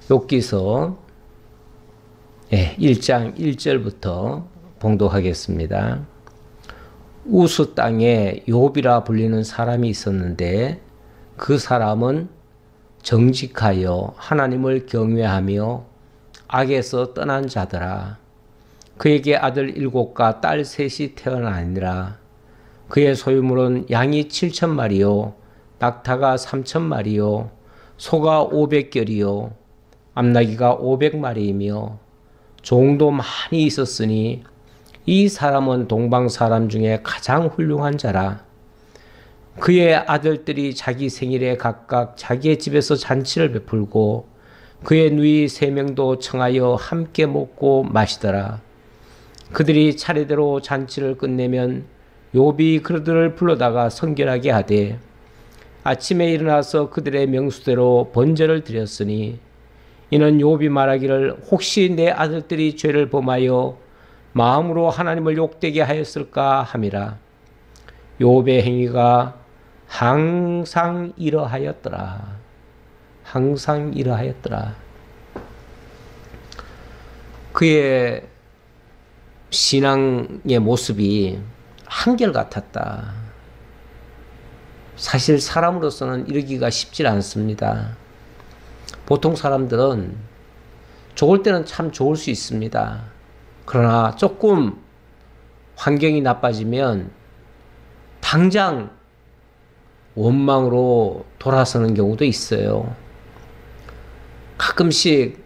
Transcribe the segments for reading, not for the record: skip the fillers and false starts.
욥기서 1장 1절부터 봉독하겠습니다. 우스 땅에 욥이라 불리는 사람이 있었는데 그 사람은 정직하여 하나님을 경외하며 악에서 떠난 자더라. 그에게 아들 7과 딸 3이 태어나니라. 그의 소유물은 양이 7,000마리요 낙타가 3,000마리요 소가 500결이요 암나귀가 500마리이며 종도 많이 있었으니 이 사람은 동방 사람 중에 가장 훌륭한 자라. 그의 아들들이 자기 생일에 각각 자기의 집에서 잔치를 베풀고 그의 누이 3명도 청하여 함께 먹고 마시더라. 그들이 차례대로 잔치를 끝내면 욥이 그들을 불러다가 성결하게 하되 아침에 일어나서 그들의 명수대로 번제를 드렸으니 이는 욥이 말하기를 혹시 내 아들들이 죄를 범하여 마음으로 하나님을 욕되게 하였을까 함이라. 욥의 행위가 항상 이러하였더라. 항상 이러하였더라. 그의 신앙의 모습이 한결같았다. 사실 사람으로서는 이러기가 쉽지 않습니다. 보통 사람들은 좋을 때는 참 좋을 수 있습니다. 그러나 조금 환경이 나빠지면 당장 원망으로 돌아서는 경우도 있어요. 가끔씩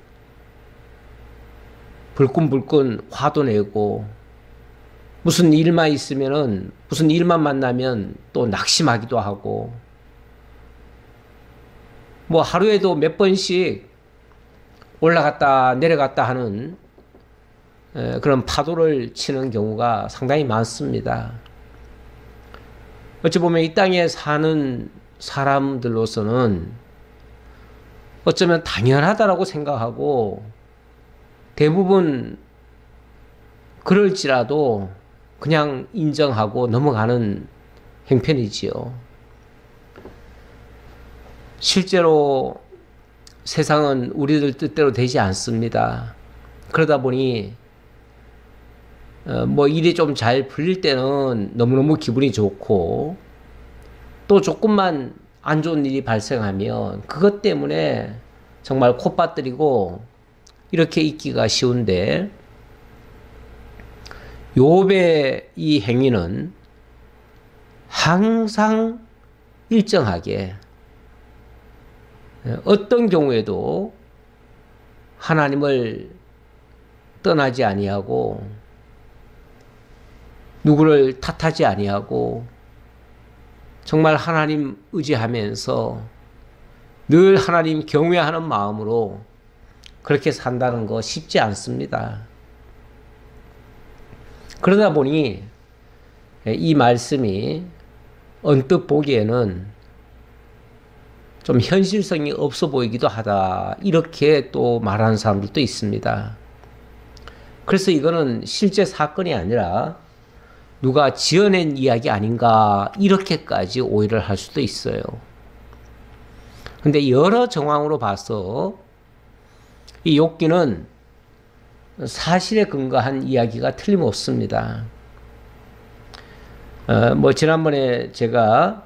불끈불끈 화도 내고 무슨 일만 있으면은 무슨 일만 만나면 또 낙심하기도 하고 뭐 하루에도 몇 번씩 올라갔다 내려갔다 하는 그런 파도를 치는 경우가 상당히 많습니다. 어찌 보면 이 땅에 사는 사람들로서는 어쩌면 당연하다라고 생각하고 대부분 그럴지라도 그냥 인정하고 넘어가는 형편이지요. 실제로 세상은 우리들 뜻대로 되지 않습니다. 그러다 보니 뭐 일이 좀 잘 풀릴 때는 너무너무 기분이 좋고 또 조금만 안 좋은 일이 발생하면 그것 때문에 정말 콧바뜨리고 이렇게 있기가 쉬운데 욥의 이 행위는 항상 일정하게 어떤 경우에도 하나님을 떠나지 아니하고 누구를 탓하지 아니하고 정말 하나님 의지하면서 늘 하나님 경외하는 마음으로 그렇게 산다는 거 쉽지 않습니다. 그러다 보니 이 말씀이 언뜻 보기에는 좀 현실성이 없어 보이기도 하다. 이렇게 또 말하는 사람들도 있습니다. 그래서 이거는 실제 사건이 아니라 누가 지어낸 이야기 아닌가 이렇게까지 오해를 할 수도 있어요. 근데 여러 정황으로 봐서 이 욥기는 사실에 근거한 이야기가 틀림없습니다. 뭐 지난번에 제가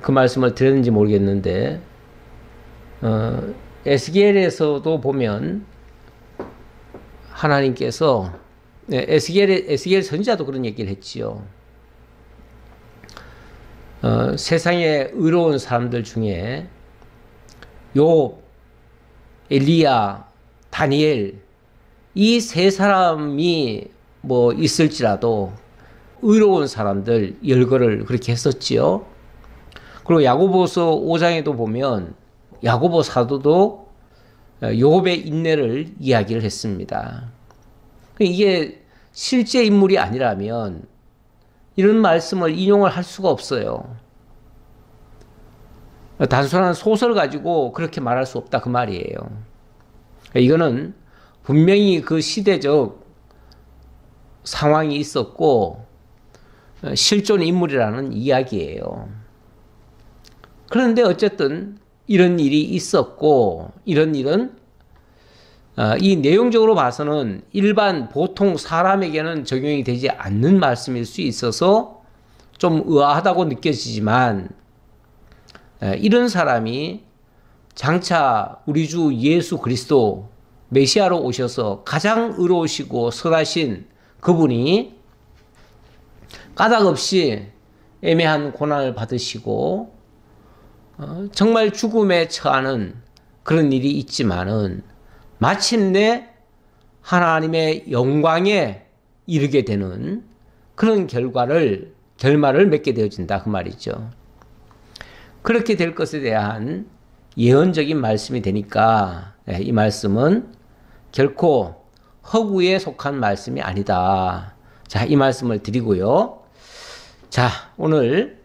그 말씀을 드렸는지 모르겠는데 에스겔에서도 보면 하나님께서 에스겔 선지자도 그런 얘기를 했지요. 세상에 의로운 사람들 중에 욥, 엘리야, 다니엘 이 세 사람이 뭐 있을지라도 의로운 사람들 열거를 그렇게 했었지요. 그리고 야고보서 5장에도 보면 야고보 사도도 욥의 인내를 이야기를 했습니다. 이게 실제 인물이 아니라면 이런 말씀을 인용을 할 수가 없어요. 단순한 소설 가지고 그렇게 말할 수 없다 그 말이에요. 이거는 분명히 그 시대적 상황이 있었고 실존 인물이라는 이야기예요. 그런데 어쨌든 이런 일이 있었고 이런 일은 이 내용적으로 봐서는 일반 보통 사람에게는 적용이 되지 않는 말씀일 수 있어서 좀 의아하다고 느껴지지만 이런 사람이 장차 우리 주 예수 그리스도 메시아로 오셔서 가장 의로우시고 선하신 그분이 까닭없이 애매한 고난을 받으시고 정말 죽음에 처하는 그런 일이 있지만은 마침내 하나님의 영광에 이르게 되는 그런 결말을 맺게 되어진다 그 말이죠. 그렇게 될 것에 대한 예언적인 말씀이 되니까 이 말씀은 결코 허구에 속한 말씀이 아니다. 자, 이 말씀을 드리고요. 자, 오늘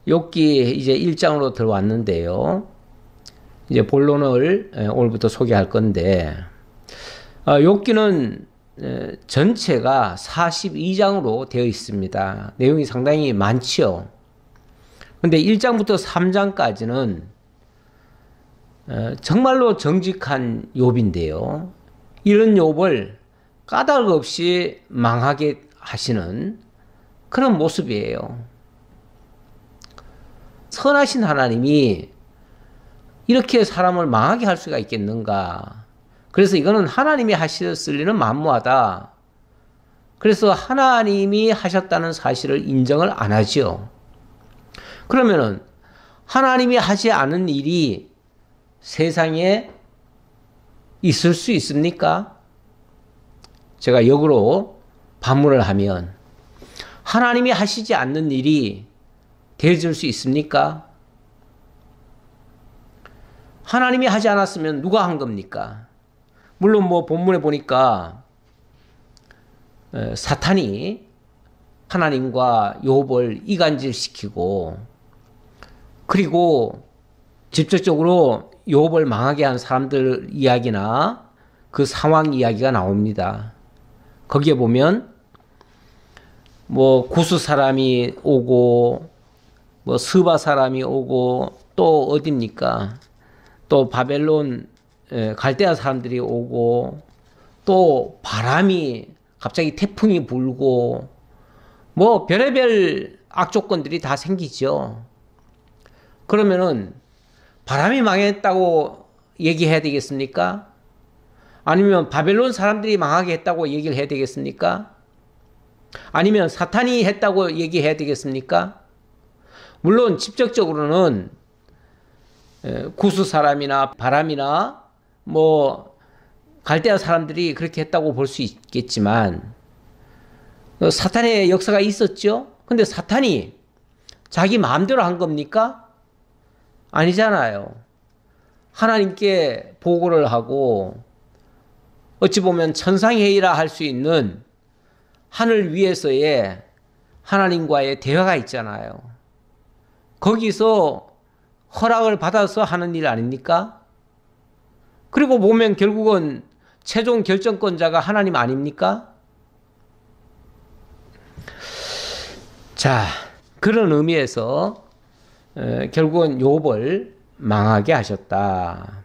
욥기 이제 1장으로 들어왔는데요. 이제 본론을 오늘부터 소개할 건데, 욥기는 전체가 42장으로 되어 있습니다. 내용이 상당히 많지요. 근데 1장부터 3장까지는 정말로 정직한 욥인데요. 이런 욥을 까닭 없이 망하게 하시는 그런 모습이에요. 선하신 하나님이 이렇게 사람을 망하게 할 수가 있겠는가? 그래서 이거는 하나님이 하셨을 일은 만무하다. 그래서 하나님이 하셨다는 사실을 인정을 안 하죠. 그러면은 하나님이 하지 않은 일이 세상에 있을 수 있습니까? 제가 역으로 반문을 하면 하나님이 하시지 않는 일이 되어질 수 있습니까? 하나님이 하지 않았으면 누가 한 겁니까? 물론 뭐 본문에 보니까 사탄이 하나님과 욥을 이간질시키고 그리고 직접적으로 욥을 망하게 한 사람들 이야기나 그 상황 이야기가 나옵니다. 거기에 보면 뭐 구스 사람이 오고 뭐 스바 사람이 오고 또 어딥니까? 또 바벨론 갈대아 사람들이 오고 또 바람이 갑자기 태풍이 불고 뭐 별의별 악조건들이 다 생기죠. 그러면은 바람이 망했다고 얘기해야 되겠습니까? 아니면 바벨론 사람들이 망하게 했다고 얘기를 해야 되겠습니까? 아니면 사탄이 했다고 얘기해야 되겠습니까? 물론 직접적으로는 구스 사람이나 바람이나 뭐 갈대아 사람들이 그렇게 했다고 볼 수 있겠지만 사탄의 역사가 있었죠. 근데 사탄이 자기 마음대로 한 겁니까? 아니잖아요. 하나님께 보고를 하고 어찌 보면 천상회의라 할 수 있는 하늘 위에서의 하나님과의 대화가 있잖아요. 거기서 허락을 받아서 하는 일 아닙니까? 그리고 보면 결국은 최종 결정권자가 하나님 아닙니까? 자, 그런 의미에서 결국은 욥을 망하게 하셨다.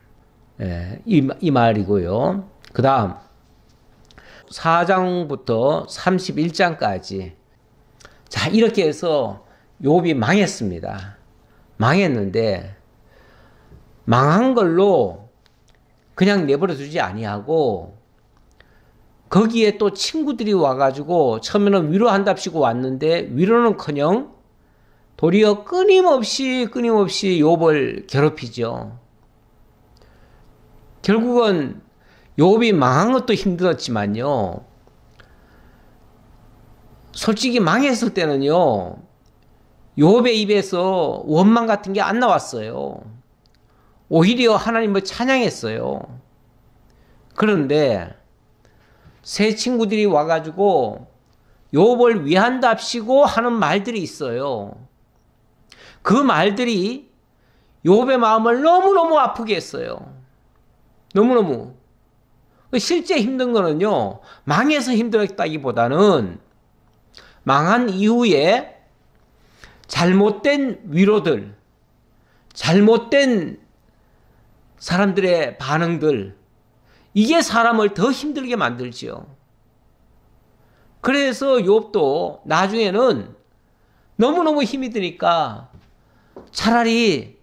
이 말이고요. 그 다음 4장부터 31장까지 자 이렇게 해서 욥이 망했습니다. 망했는데 망한 걸로 그냥 내버려 두지 아니하고 거기에 또 친구들이 와가지고 처음에는 위로한답시고 왔는데 위로는커녕 도리어 끊임없이 욥을 괴롭히죠. 결국은 욥이 망한 것도 힘들었지만요. 솔직히 망했을 때는요. 욥의 입에서 원망 같은 게 안 나왔어요. 오히려 하나님을 찬양했어요. 그런데 새 친구들이 와가지고 욥을 위한답시고 하는 말들이 있어요. 그 말들이 욥의 마음을 너무너무 아프게 했어요. 너무너무. 실제 힘든 거는요, 망해서 힘들었다기보다는 망한 이후에 잘못된 위로들, 잘못된 사람들의 반응들, 이게 사람을 더 힘들게 만들지요. 그래서 욥도 나중에는 너무너무 힘이 드니까 차라리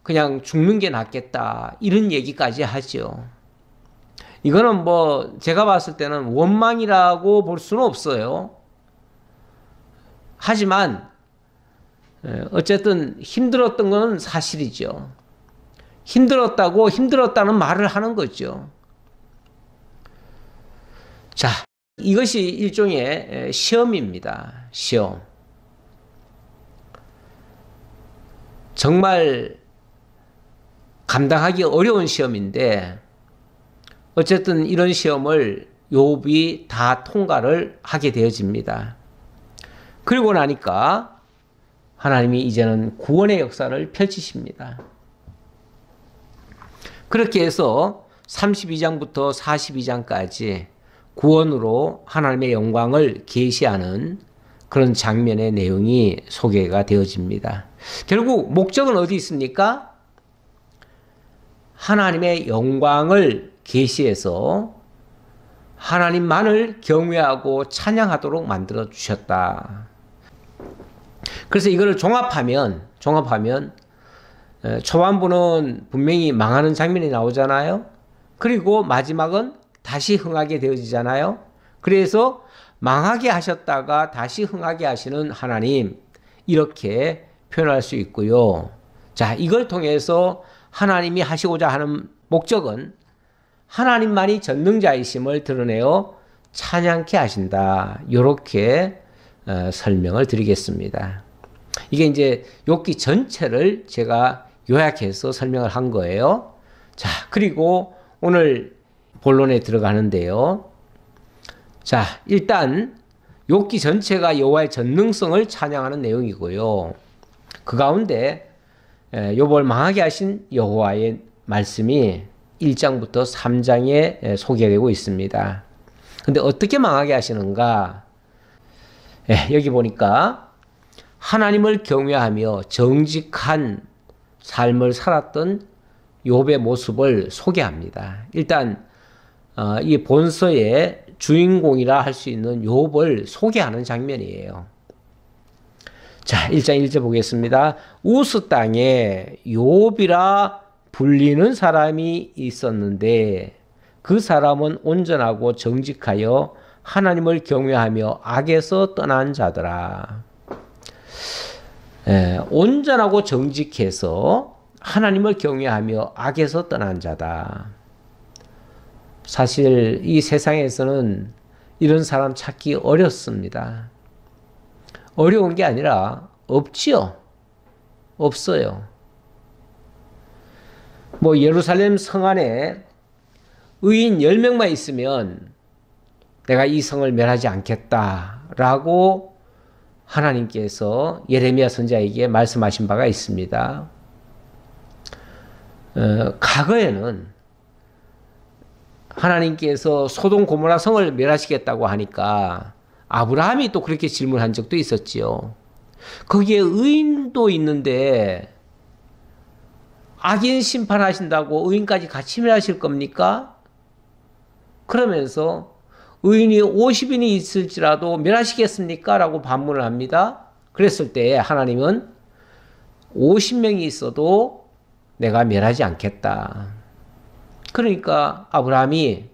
그냥 죽는 게 낫겠다, 이런 얘기까지 하죠. 이거는 뭐 제가 봤을 때는 원망이라고 볼 수는 없어요. 하지만 어쨌든 힘들었던 건 사실이죠. 힘들었다고 힘들었다는 말을 하는 거죠. 자, 이것이 일종의 시험입니다. 시험. 정말 감당하기 어려운 시험인데 어쨌든 이런 시험을 욥이 다 통과를 하게 되어집니다. 그리고 나니까 하나님이 이제는 구원의 역사를 펼치십니다. 그렇게 해서 32장부터 42장까지 구원으로 하나님의 영광을 계시하는 그런 장면의 내용이 소개가 되어집니다. 결국 목적은 어디 있습니까? 하나님의 영광을 계시해서 하나님만을 경외하고 찬양하도록 만들어 주셨다. 그래서 이거를 종합하면 초반부는 분명히 망하는 장면이 나오잖아요. 그리고 마지막은 다시 흥하게 되어지잖아요. 그래서 망하게 하셨다가 다시 흥하게 하시는 하나님, 이렇게 표현할 수 있고요. 자, 이걸 통해서 하나님이 하시고자 하는 목적은 하나님만이 전능자이심을 드러내어 찬양케 하신다, 이렇게 설명을 드리겠습니다. 이게 이제 욥기 전체를 제가 요약해서 설명을 한 거예요. 자, 그리고 오늘 본론에 들어가는데요. 자, 일단 욥기 전체가 여호와의 전능성을 찬양하는 내용이고요. 그 가운데 욥을 망하게 하신 여호와의 말씀이 1장부터 3장에 소개되고 있습니다. 근데 어떻게 망하게 하시는가? 여기 보니까 하나님을 경외하며 정직한 삶을 살았던 욥의 모습을 소개합니다. 일단 이 본서의 주인공이라 할 수 있는 욥을 소개하는 장면이에요. 자, 1장 1절 보겠습니다. 우스 땅에 욥이라 불리는 사람이 있었는데 그 사람은 온전하고 정직하여 하나님을 경외하며 악에서 떠난 자더라. 온전하고 정직해서 하나님을 경외하며 악에서 떠난 자다. 사실 이 세상에서는 이런 사람 찾기 어렵습니다. 어려운 게 아니라 없지요. 없어요. 뭐 예루살렘 성 안에 의인 10명만 있으면 내가 이 성을 멸하지 않겠다라고 하나님께서 예레미야 선지자에게 말씀하신 바가 있습니다. 과거에는 하나님께서 소돔 고모라 성을 멸하시겠다고 하니까 아브라함이 또 그렇게 질문한 적도 있었지요. 거기에 의인도 있는데 악인 심판하신다고 의인까지 같이 멸하실 겁니까? 그러면서 의인이 50인이 있을지라도 멸하시겠습니까? 라고 반문을 합니다. 그랬을 때 하나님은 50명이 있어도 내가 멸하지 않겠다. 그러니까 아브라함이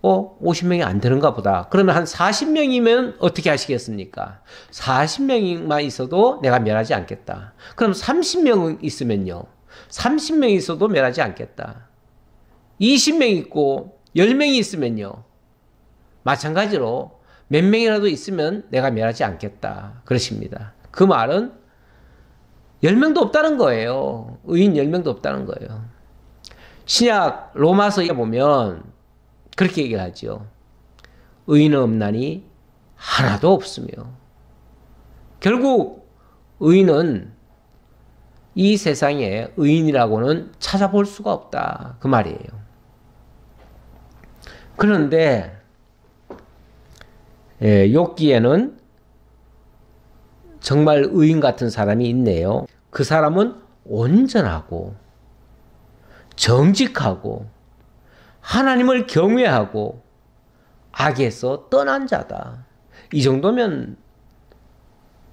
50명이 안 되는가 보다. 그러면 한 40명이면 어떻게 하시겠습니까? 40명만 있어도 내가 멸하지 않겠다. 그럼 30명 있으면요. 30명이 있어도 멸하지 않겠다. 20명 있고 10명이 있으면요. 마찬가지로 몇 명이라도 있으면 내가 멸하지 않겠다. 그러십니다. 그 말은 10명도 없다는 거예요. 의인 10명도 없다는 거예요. 신약 로마서에 보면 그렇게 얘기를 하죠. 의인은 없나니 하나도 없으며. 결국 의인은 이 세상에 의인이라고는 찾아볼 수가 없다. 그 말이에요. 그런데 욥기에는 정말 의인 같은 사람이 있네요. 그 사람은 온전하고 정직하고 하나님을 경외하고 악에서 떠난 자다. 이 정도면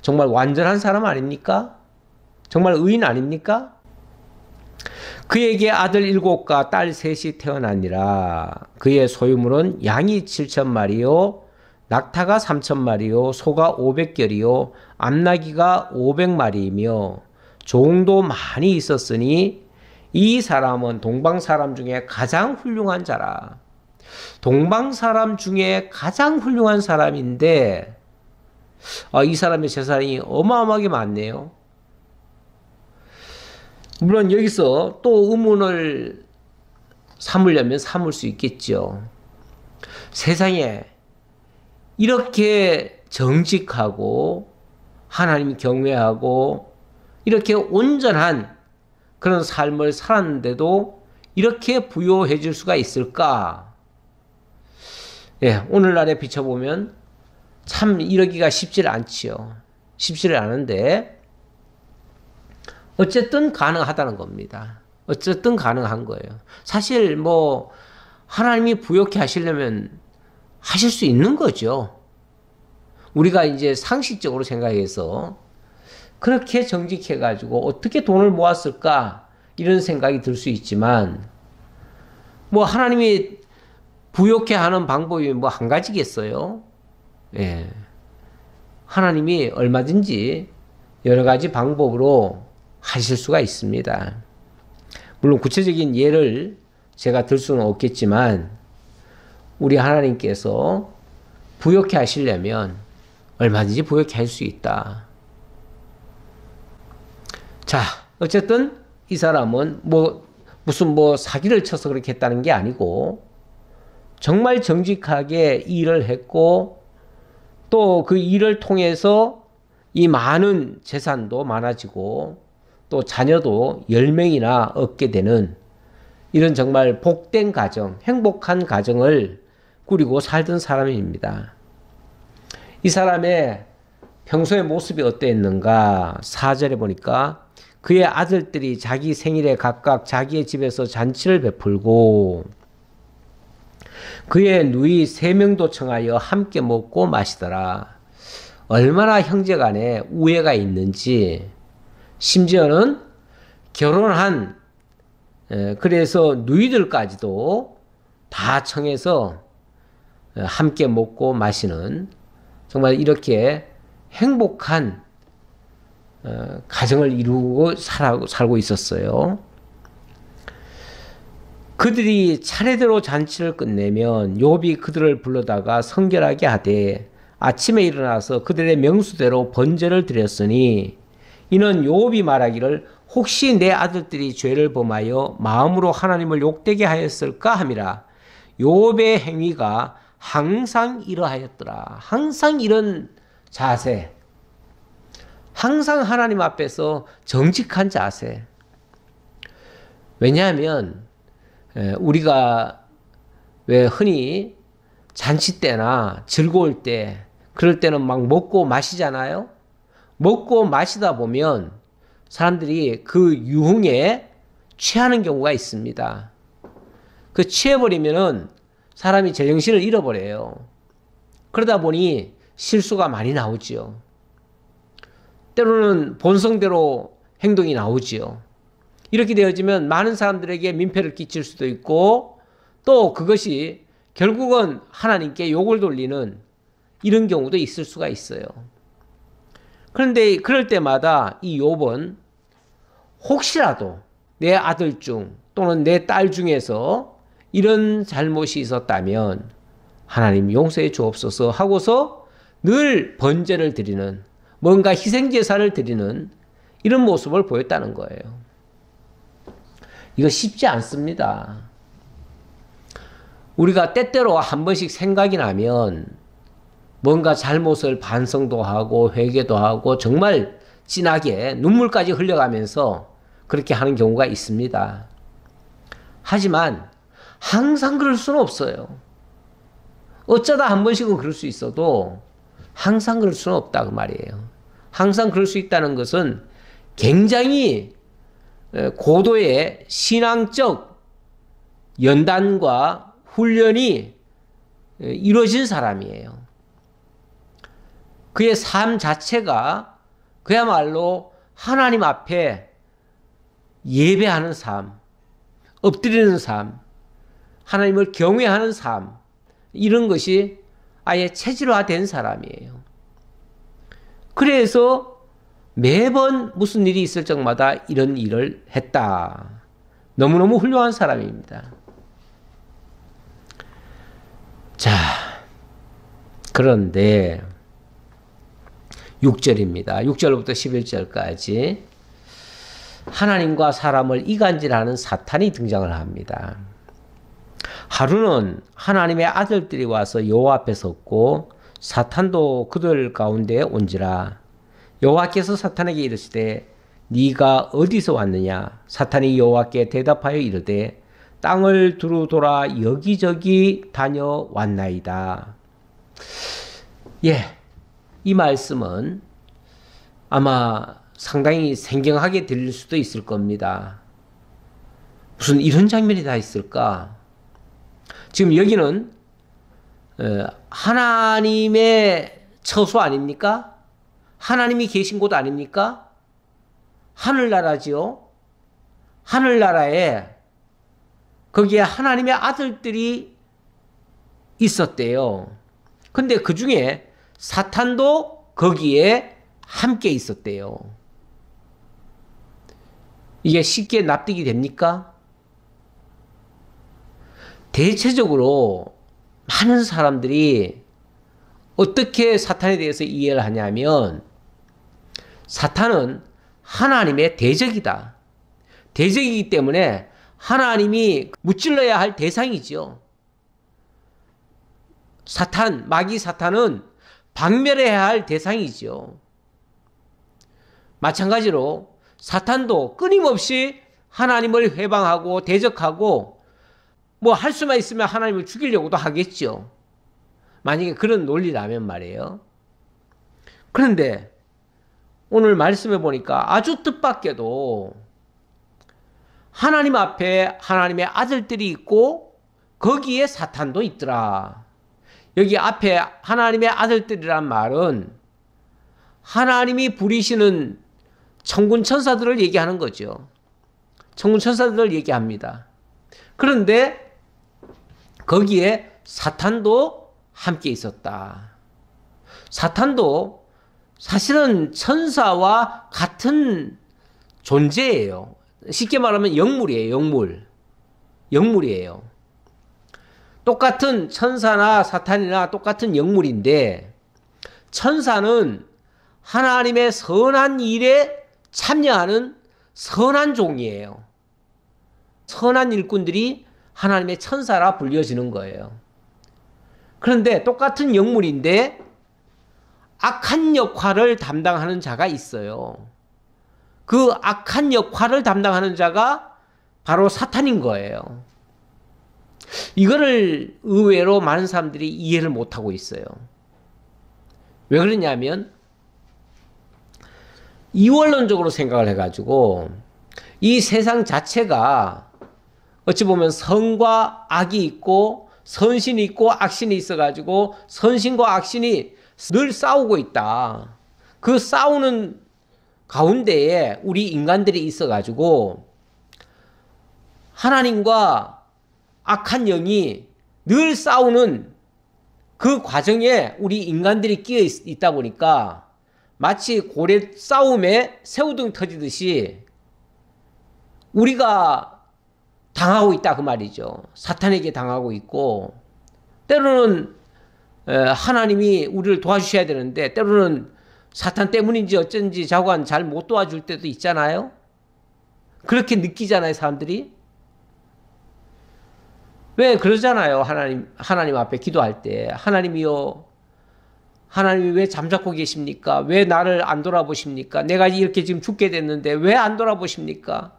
정말 완전한 사람 아닙니까? 정말 의인 아닙니까? 그에게 아들 7과 딸 3이 태어나니라. 그의 소유물은 양이 7,000마리요 낙타가 3,000마리요 소가 500결이요 암나귀가 500마리이며 종도 많이 있었으니 이 사람은 동방 사람 중에 가장 훌륭한 자라. 동방 사람 중에 가장 훌륭한 사람인데 이 사람의 재산이 어마어마하게 많네요. 물론 여기서 또 의문을 삼으려면 삼을 수 있겠죠. 세상에 이렇게 정직하고 하나님 경외하고 이렇게 온전한 그런 삶을 살았는데도 이렇게 부요해질 수가 있을까? 예, 오늘날에 비춰보면 참 이러기가 쉽지 않지요. 쉽지를 않은데 어쨌든 가능하다는 겁니다. 어쨌든 가능한 거예요. 사실 뭐 하나님이 부요케 하시려면 하실 수 있는 거죠. 우리가 이제 상식적으로 생각해서 그렇게 정직해가지고 어떻게 돈을 모았을까 이런 생각이 들 수 있지만 뭐 하나님이 부요케 하는 방법이 뭐 한 가지겠어요? 예. 하나님이 얼마든지 여러 가지 방법으로 하실 수가 있습니다. 물론 구체적인 예를 제가 들 수는 없겠지만 우리 하나님께서 부요케 하시려면 얼마든지 부요케 할 수 있다. 자, 어쨌든 이 사람은 무슨 사기를 쳐서 그렇게 했다는 게 아니고 정말 정직하게 일을 했고 또 그 일을 통해서 이 많은 재산도 많아지고 또 자녀도 10명이나 얻게 되는 이런 정말 복된 가정, 행복한 가정을 꾸리고 살던 사람입니다. 이 사람의 평소의 모습이 어땠는가? 4절에 보니까 그의 아들들이 자기 생일에 각각 자기의 집에서 잔치를 베풀고 그의 누이 3명도 청하여 함께 먹고 마시더라. 얼마나 형제간에 우애가 있는지 심지어는 결혼한 그래서 누이들까지도 다 청해서 함께 먹고 마시는 정말 이렇게 행복한 가정을 이루고 살고 있었어요. 그들이 차례대로 잔치를 끝내면 욥이 그들을 불러다가 성결하게 하되 아침에 일어나서 그들의 명수대로 번제를 드렸으니 이는 욥이 말하기를 혹시 내 아들들이 죄를 범하여 마음으로 하나님을 욕되게 하였을까 함이라. 욥의 행위가 항상 이러하였더라. 항상 이런 자세, 항상 하나님 앞에서 정직한 자세. 왜냐하면 우리가 왜 흔히 잔치 때나 즐거울 때 그럴 때는 막 먹고 마시잖아요. 먹고 마시다 보면 사람들이 그 유흥에 취하는 경우가 있습니다. 그 취해버리면은 사람이 제정신을 잃어버려요. 그러다 보니 실수가 많이 나오지요. 때로는 본성대로 행동이 나오지요. 이렇게 되어지면 많은 사람들에게 민폐를 끼칠 수도 있고 또 그것이 결국은 하나님께 욕을 돌리는 이런 경우도 있을 수가 있어요. 그런데 그럴 때마다 이 욥은 혹시라도 내 아들 중 또는 내 딸 중에서 이런 잘못이 있었다면 하나님 용서해 주옵소서 하고서 늘 번제를 드리는 뭔가 희생제사를 드리는 이런 모습을 보였다는 거예요. 이거 쉽지 않습니다. 우리가 때때로 한 번씩 생각이 나면 뭔가 잘못을 반성도 하고 회개도 하고 정말 진하게 눈물까지 흘려가면서 그렇게 하는 경우가 있습니다. 하지만 항상 그럴 수는 없어요. 어쩌다 한 번씩은 그럴 수 있어도 항상 그럴 수는 없다 그 말이에요. 항상 그럴 수 있다는 것은 굉장히 고도의 신앙적 연단과 훈련이 이루어진 사람이에요. 그의 삶 자체가 그야말로 하나님 앞에 예배하는 삶, 엎드리는 삶, 하나님을 경외하는 삶, 이런 것이 아예 체질화된 사람이에요. 그래서 매번 무슨 일이 있을 적마다 이런 일을 했다. 너무너무 훌륭한 사람입니다. 자, 그런데 6절입니다. 6절부터 11절까지 하나님과 사람을 이간질하는 사탄이 등장을 합니다. 하루는 하나님의 아들들이 와서 여호와 앞에 섰고 사탄도 그들 가운데 온지라. 여호와께서 사탄에게 이르시되 네가 어디서 왔느냐? 사탄이 여호와께 대답하여 이르되 땅을 두루 돌아 여기저기 다녀왔나이다. 예, 이 말씀은 아마 상당히 생경하게 들릴 수도 있을 겁니다. 무슨 이런 장면이 다 있을까? 지금 여기는 하나님의 처소 아닙니까? 하나님이 계신 곳 아닙니까? 하늘나라지요. 하늘나라에 거기에 하나님의 아들들이 있었대요. 근데 그 중에 사탄도 거기에 함께 있었대요. 이게 쉽게 납득이 됩니까? 대체적으로 많은 사람들이 어떻게 사탄에 대해서 이해를 하냐면 사탄은 하나님의 대적이다. 대적이기 때문에 하나님이 무찔러야 할 대상이죠. 사탄, 마귀 사탄은 박멸해야 할 대상이죠. 마찬가지로 사탄도 끊임없이 하나님을 회방하고 대적하고 뭐 할 수만 있으면 하나님을 죽이려고도 하겠죠. 만약에 그런 논리라면 말이에요. 그런데 오늘 말씀해 보니까 아주 뜻밖에도 하나님 앞에 하나님의 아들들이 있고 거기에 사탄도 있더라. 여기 앞에 하나님의 아들들이란 말은 하나님이 부리시는 천군 천사들을 얘기하는 거죠. 천군 천사들을 얘기합니다. 그런데 거기에 사탄도 함께 있었다. 사탄도 사실은 천사와 같은 존재예요. 쉽게 말하면 영물이에요. 영물. 영물이에요. 똑같은 천사나 사탄이나 똑같은 영물인데 천사는 하나님의 선한 일에 참여하는 선한 종이에요. 선한 일꾼들이 하나님의 천사라 불려지는 거예요. 그런데 똑같은 영물인데 악한 역할을 담당하는 자가 있어요. 그 악한 역할을 담당하는 자가 바로 사탄인 거예요. 이거를 의외로 많은 사람들이 이해를 못하고 있어요. 왜 그러냐면 이원론적으로 생각을 해가지고 이 세상 자체가 어찌 보면 선과 악이 있고 선신이 있고 악신이 있어가지고 선신과 악신이 늘 싸우고 있다. 그 싸우는 가운데에 우리 인간들이 있어가지고 하나님과 악한 영이 늘 싸우는 그 과정에 우리 인간들이 끼어 있다 보니까 마치 고래 싸움에 새우등 터지듯이 우리가 당하고 있다 그 말이죠. 사탄에게 당하고 있고 때로는 하나님이 우리를 도와주셔야 되는데 때로는 사탄 때문인지 어쩐지 자관 잘 못 도와줄 때도 있잖아요. 그렇게 느끼잖아요, 사람들이. 왜 그러잖아요. 하나님 앞에 기도할 때 하나님이요, 하나님이 왜 잠자코 계십니까? 왜 나를 안 돌아보십니까? 내가 이렇게 지금 죽게 됐는데 왜 안 돌아보십니까?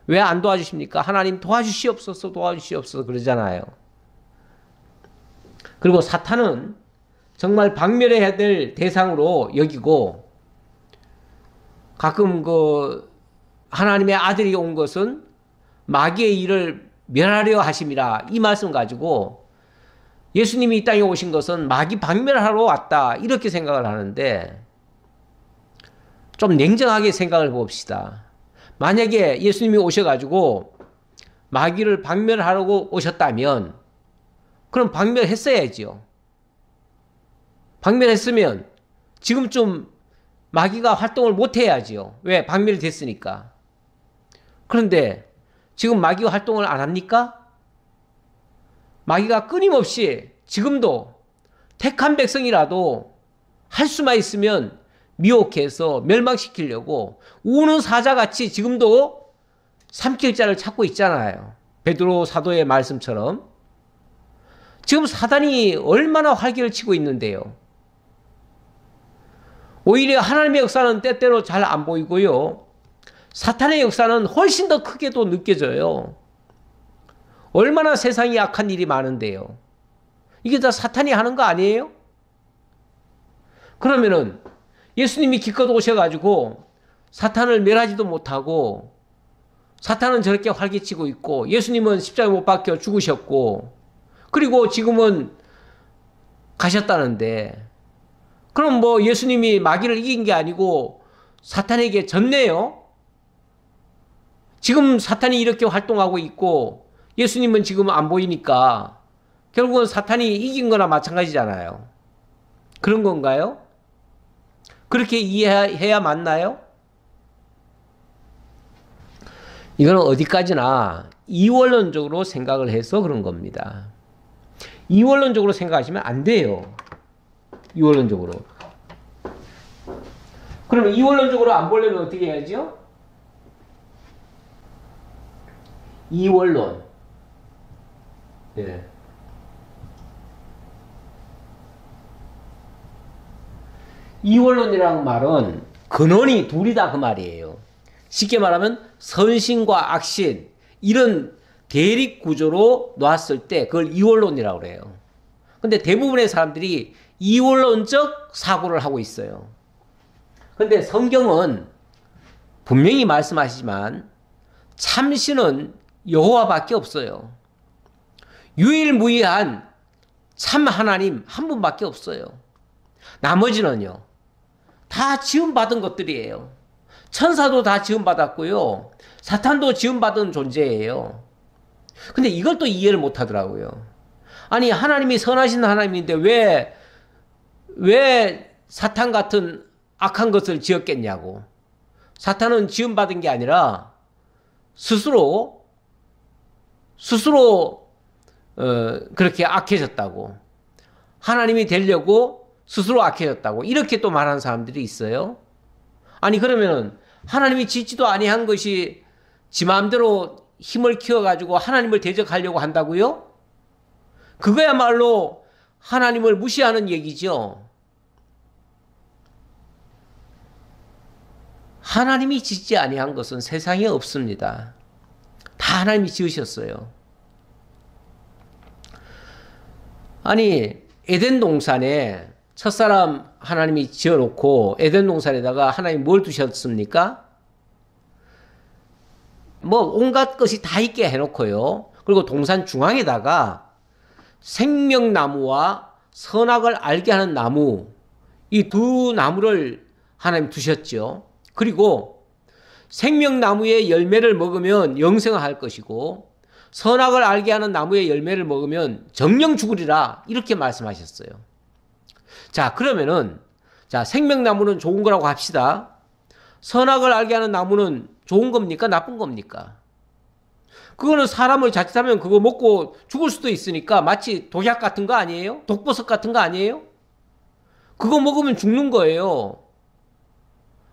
왜 안 도와주십니까? 하나님 도와주시옵소서, 도와주시옵소서 그러잖아요. 그리고 사탄은 정말 박멸해야 될 대상으로 여기고 가끔 그 하나님의 아들이 온 것은 마귀의 일을 멸하려 하심이라, 이 말씀 가지고 예수님이 이 땅에 오신 것은 마귀 박멸하러 왔다, 이렇게 생각을 하는데, 좀 냉정하게 생각을 봅시다. 만약에 예수님이 오셔가지고 마귀를 박멸하려고 오셨다면 그럼 박멸했어야지요. 박멸했으면 지금쯤 마귀가 활동을 못해야지요. 왜? 박멸이 됐으니까. 그런데 지금 마귀가 활동을 안 합니까? 마귀가 끊임없이 지금도 택한 백성이라도 할 수만 있으면 미혹해서 멸망시키려고 우는 사자같이 지금도 삼킬 자를 찾고 있잖아요. 베드로 사도의 말씀처럼. 지금 사단이 얼마나 활개를 치고 있는데요. 오히려 하나님의 역사는 때때로 잘 안 보이고요. 사탄의 역사는 훨씬 더 크게도 느껴져요. 얼마나 세상이 악한 일이 많은데요. 이게 다 사탄이 하는 거 아니에요? 그러면은 예수님이 기껏 오셔가지고 사탄을 멸하지도 못하고, 사탄은 저렇게 활개치고 있고, 예수님은 십자가에 못 박혀 죽으셨고, 그리고 지금은 가셨다는데, 그럼 뭐 예수님이 마귀를 이긴 게 아니고 사탄에게 졌네요? 지금 사탄이 이렇게 활동하고 있고 예수님은 지금 안 보이니까 결국은 사탄이 이긴 거나 마찬가지잖아요. 그런 건가요? 그렇게 이해해야 맞나요? 이거는 어디까지나 이원론적으로 생각을 해서 그런 겁니다. 이원론적으로 생각하시면 안 돼요. 이원론적으로. 그러면 이원론적으로 안 보려면 어떻게 해야죠? 이원론. 예. 이원론이라는 말은 근원이 둘이다, 그 말이에요. 쉽게 말하면 선신과 악신, 이런 대립 구조로 놨을 때 그걸 이원론이라고 그래요. 근데 대부분의 사람들이 이원론적 사고를 하고 있어요. 근데 성경은 분명히 말씀하시지만 참신은 여호와밖에 없어요. 유일무이한 참 하나님 한 분밖에 없어요. 나머지는요, 다 지음받은 것들이에요. 천사도 다 지음받았고요, 사탄도 지음받은 존재예요. 근데 이걸 또 이해를 못 하더라고요. 아니, 하나님이 선하신 하나님인데 왜 사탄 같은 악한 것을 지었겠냐고. 사탄은 지음받은 게 아니라 스스로 그렇게 악해졌다고. 하나님이 되려고 스스로 악해졌다고. 이렇게 또 말하는 사람들이 있어요. 아니, 그러면은 하나님이 짓지도 아니한 것이 지 마음대로 힘을 키워가지고 하나님을 대적하려고 한다고요? 그거야말로 하나님을 무시하는 얘기죠. 하나님이 짓지 아니한 것은 세상에 없습니다. 다 하나님이 지으셨어요. 아니, 에덴 동산에 첫사람 하나님이 지어놓고 에덴 동산에다가 하나님 뭘 두셨습니까? 뭐 온갖 것이 다 있게 해놓고요. 그리고 동산 중앙에다가 생명나무와 선악을 알게 하는 나무, 이 두 나무를 하나님 두셨죠. 그리고 생명나무의 열매를 먹으면 영생할 것이고 선악을 알게 하는 나무의 열매를 먹으면 정령 죽으리라, 이렇게 말씀하셨어요. 자, 그러면은 생명나무는 좋은 거라고 합시다. 선악을 알게 하는 나무는 좋은 겁니까? 나쁜 겁니까? 그거는 사람을 자칫하면 그거 먹고 죽을 수도 있으니까 마치 독약 같은 거 아니에요? 독버섯 같은 거 아니에요? 그거 먹으면 죽는 거예요.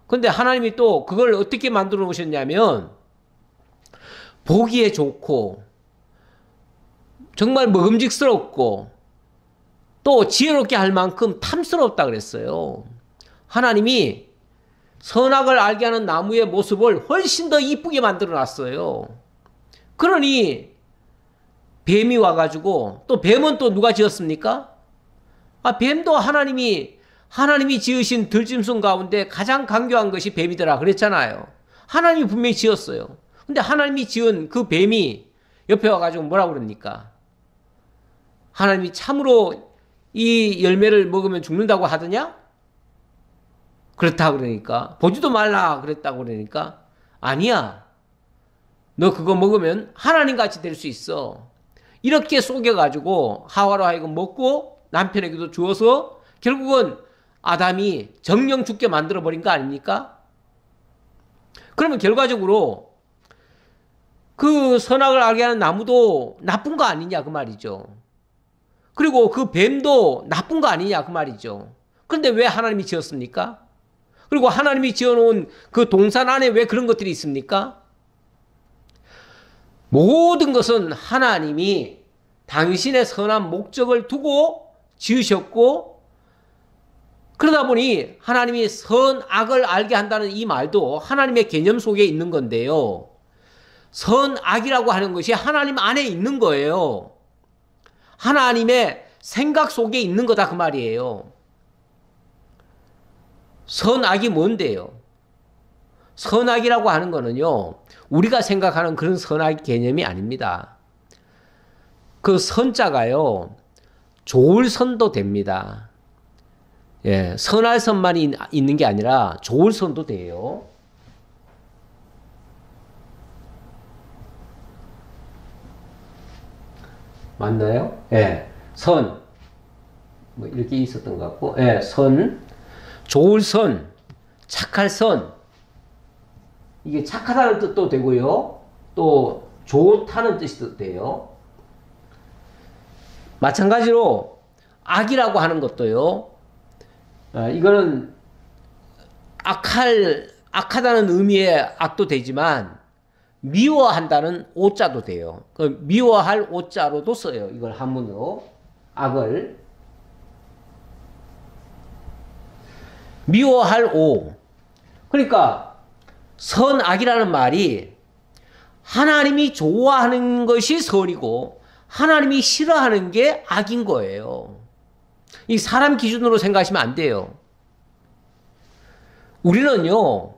근데 하나님이 또 그걸 어떻게 만들어 놓으셨냐면 보기에 좋고 정말 먹음직스럽고 또 지혜롭게 할 만큼 탐스럽다 그랬어요. 하나님이 선악을 알게 하는 나무의 모습을 훨씬 더 이쁘게 만들어 놨어요. 그러니 뱀이 와가지고, 또 뱀은 또 누가 지었습니까? 뱀도 하나님이 지으신 들짐승 가운데 가장 강교한 것이 뱀이더라 그랬잖아요. 하나님이 분명히 지었어요. 근데 하나님이 지은 그 뱀이 옆에 와가지고 뭐라고 그럽니까? 하나님이 참으로 이 열매를 먹으면 죽는다고 하더냐? 그렇다 그러니까. 보지도 말라 그랬다고 그러니까. 아니야. 너 그거 먹으면 하나님같이 될 수 있어. 이렇게 속여가지고 하와로 하여금 먹고 남편에게도 주어서 결국은 아담이 정령 죽게 만들어버린 거 아닙니까? 그러면 결과적으로 그 선악을 알게 하는 나무도 나쁜 거 아니냐 그 말이죠. 그리고 그 뱀도 나쁜 거 아니냐 그 말이죠. 그런데 왜 하나님이 지었습니까? 그리고 하나님이 지어놓은 그 동산 안에 왜 그런 것들이 있습니까? 모든 것은 하나님이 당신의 선한 목적을 두고 지으셨고, 그러다 보니 하나님이 선악을 알게 한다는 이 말도 하나님의 개념 속에 있는 건데요. 선악이라고 하는 것이 하나님 안에 있는 거예요. 하나님의 생각 속에 있는 거다 그 말이에요. 선악이 뭔데요? 선악이라고 하는 거는요, 우리가 생각하는 그런 선악 개념이 아닙니다. 그 선자가요, 좋을 선도 됩니다. 예, 선할 선만이 있는 게 아니라 좋을 선도 돼요. 맞나요? 예, 선. 뭐 이렇게 있었던 것 같고, 예, 선. 좋을 선. 착할 선. 이게 착하다는 뜻도 되고요. 또 좋다는 뜻도 돼요. 마찬가지로 악이라고 하는 것도요. 이거는 악하다는 의미의 악도 되지만 미워한다는 오자도 돼요. 그 미워할 오자로도 써요. 이걸 한문으로 악을 미워할 오. 그러니까 선악이라는 말이 하나님이 좋아하는 것이 선이고 하나님이 싫어하는 게 악인 거예요. 이 사람 기준으로 생각하시면 안 돼요. 우리는요,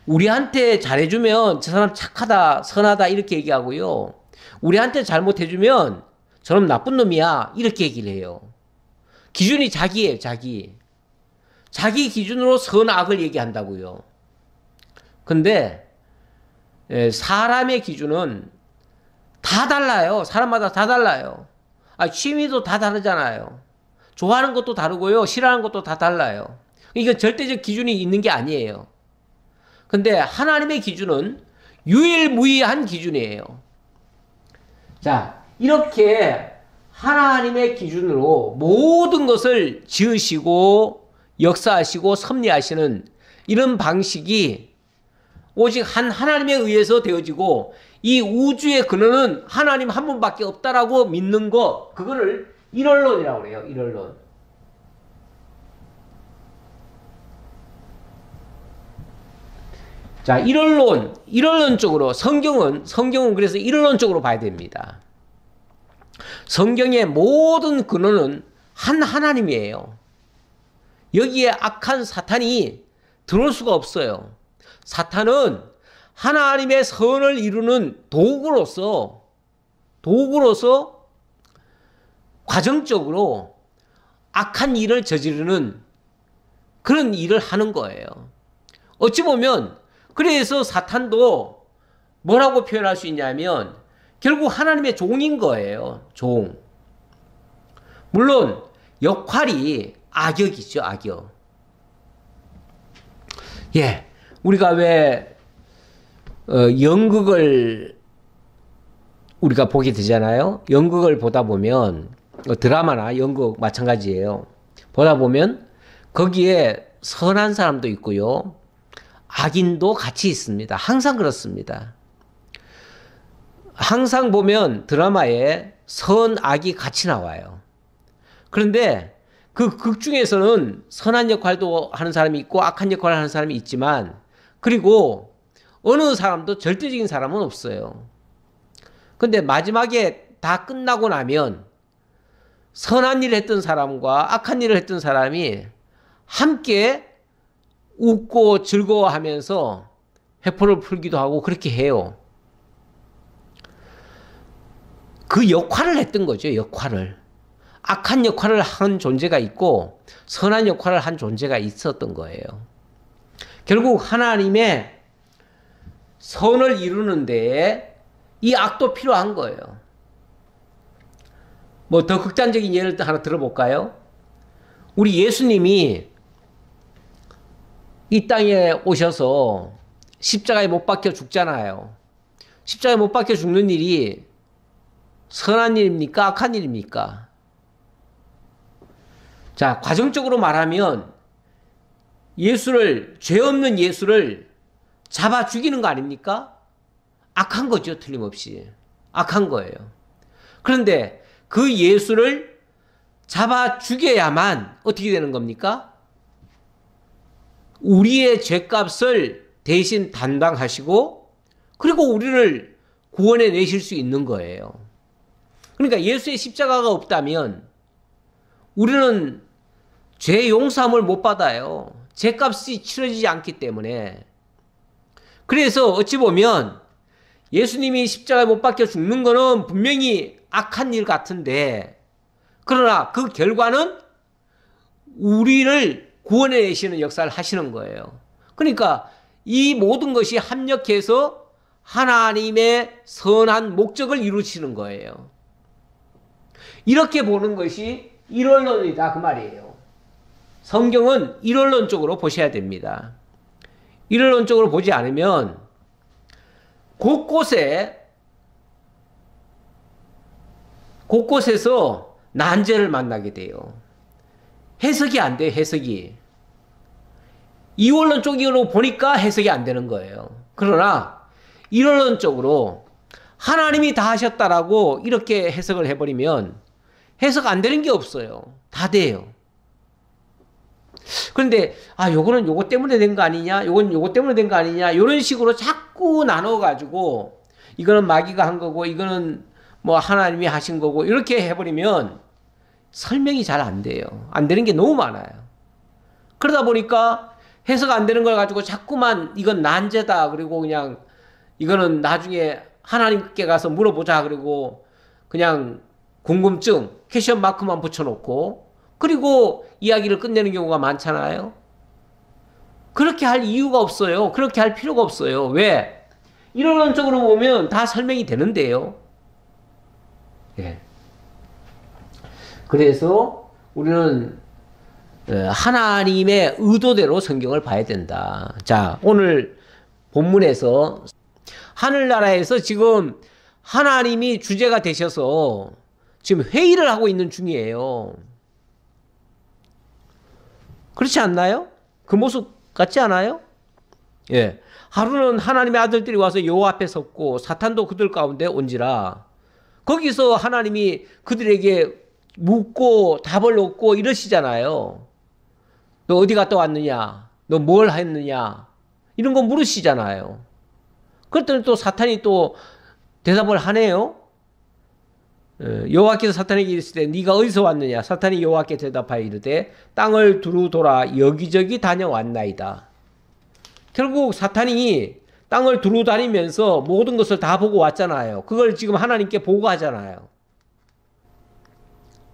우리한테 잘해주면 저 사람 착하다, 선하다 이렇게 얘기하고요. 우리한테 잘못해주면 저놈 나쁜 놈이야 이렇게 얘기를 해요. 기준이 자기예요, 자기. 자기 기준으로 선악을 얘기한다고요. 근데 사람의 기준은 다 달라요. 사람마다 다 달라요. 취미도 다 다르잖아요. 좋아하는 것도 다르고요. 싫어하는 것도 다 달라요. 이건 절대적 기준이 있는 게 아니에요. 근데 하나님의 기준은 유일무이한 기준이에요. 자, 이렇게 하나님의 기준으로 모든 것을 지으시고 역사하시고 섭리하시는 이런 방식이 오직 한 하나님에 의해서 되어지고 이 우주의 근원은 하나님 한 분밖에 없다라고 믿는 것, 그거를 일원론이라고 그래요. 일원론. 자, 일원론적으로 성경은 그래서 일원론적으로 봐야 됩니다. 성경의 모든 근원은 한 하나님이에요. 여기에 악한 사탄이 들어올 수가 없어요. 사탄은 하나님의 선을 이루는 도구로서 과정적으로 악한 일을 저지르는 그런 일을 하는 거예요. 어찌 보면 그래서 사탄도 뭐라고 표현할 수 있냐면 결국 하나님의 종인 거예요. 종. 물론 역할이 악역이죠. 악역. 예, 우리가 왜 연극을 우리가 보게 되잖아요. 연극을 보다 보면 드라마나 연극 마찬가지예요. 보다 보면 거기에 선한 사람도 있고요. 악인도 같이 있습니다. 항상 그렇습니다. 항상 보면 드라마에 선악이 같이 나와요. 그런데 그 극 중에서는 선한 역할도 하는 사람이 있고 악한 역할을 하는 사람이 있지만 그리고 어느 사람도 절대적인 사람은 없어요. 근데 마지막에 다 끝나고 나면 선한 일을 했던 사람과 악한 일을 했던 사람이 함께 웃고 즐거워하면서 회포를 풀기도 하고 그렇게 해요. 그 역할을 했던 거죠. 역할을. 악한 역할을 한 존재가 있고 선한 역할을 한 존재가 있었던 거예요. 결국 하나님의 선을 이루는 데에 이 악도 필요한 거예요. 뭐 더 극단적인 예를 하나 들어볼까요? 우리 예수님이 이 땅에 오셔서 십자가에 못 박혀 죽잖아요. 십자가에 못 박혀 죽는 일이 선한 일입니까? 악한 일입니까? 자, 과정적으로 말하면 죄 없는 예수를 잡아 죽이는 거 아닙니까? 악한 거죠, 틀림없이. 악한 거예요. 그런데 그 예수를 잡아 죽여야만 어떻게 되는 겁니까? 우리의 죄값을 대신 담당하시고 그리고 우리를 구원해 내실 수 있는 거예요. 그러니까 예수의 십자가가 없다면 우리는 죄 용서함을 못 받아요. 죄값이 치러지지 않기 때문에. 그래서 어찌 보면 예수님이 십자가에 못 박혀 죽는 거는 분명히 악한 일 같은데 그러나 그 결과는 우리를 구원해 내시는 역사를 하시는 거예요. 그러니까 이 모든 것이 합력해서 하나님의 선한 목적을 이루시는 거예요. 이렇게 보는 것이 일원론이다 그 말이에요. 성경은 일원론적으로 보셔야 됩니다. 일원론적으로 보지 않으면 곳곳에서 난제를 만나게 돼요. 해석이 안 돼요. 해석이. 이원론 쪽으로 보니까 해석이 안 되는 거예요. 그러나 일원론적으로 하나님이 다 하셨다라고 이렇게 해석을 해버리면 해석 안 되는 게 없어요. 다 돼요. 그런데 요거는 요거 때문에 된 거 아니냐, 요건 요거 때문에 된 거 아니냐, 이런 식으로 자꾸 나눠가지고 이거는 마귀가 한 거고 이거는 뭐 하나님이 하신 거고 이렇게 해버리면 설명이 잘 안 돼요. 안 되는 게 너무 많아요. 그러다 보니까 해석 안 되는 걸 가지고 자꾸만 이건 난제다 그리고 그냥 이거는 나중에 하나님께 가서 물어보자 그리고 그냥 궁금증 퀘션 마크만 붙여놓고 그리고 이야기를 끝내는 경우가 많잖아요. 그렇게 할 이유가 없어요. 그렇게 할 필요가 없어요. 왜? 이론적으로 보면 다 설명이 되는데요. 예. 그래서 우리는 하나님의 의도대로 성경을 봐야 된다. 자, 오늘 본문에서 하늘나라에서 지금 하나님이 주제가 되셔서 지금 회의를 하고 있는 중이에요. 그렇지 않나요? 그 모습 같지 않아요? 예. 하루는 하나님의 아들들이 와서 여호와 앞에 섰고 사탄도 그들 가운데 온지라. 거기서 하나님이 그들에게 묻고 답을 얻고 이러시잖아요. 너 어디 갔다 왔느냐? 너 뭘 했느냐? 이런 거 물으시잖아요. 그랬더니 또 사탄이 또 대답을 하네요. 여호와께서 사탄에게 이르시되 네가 어디서 왔느냐? 사탄이 여호와께 대답하여 이르되 땅을 두루 돌아 여기저기 다녀왔나이다. 결국 사탄이 땅을 두루 다니면서 모든 것을 다 보고 왔잖아요. 그걸 지금 하나님께 보고하잖아요.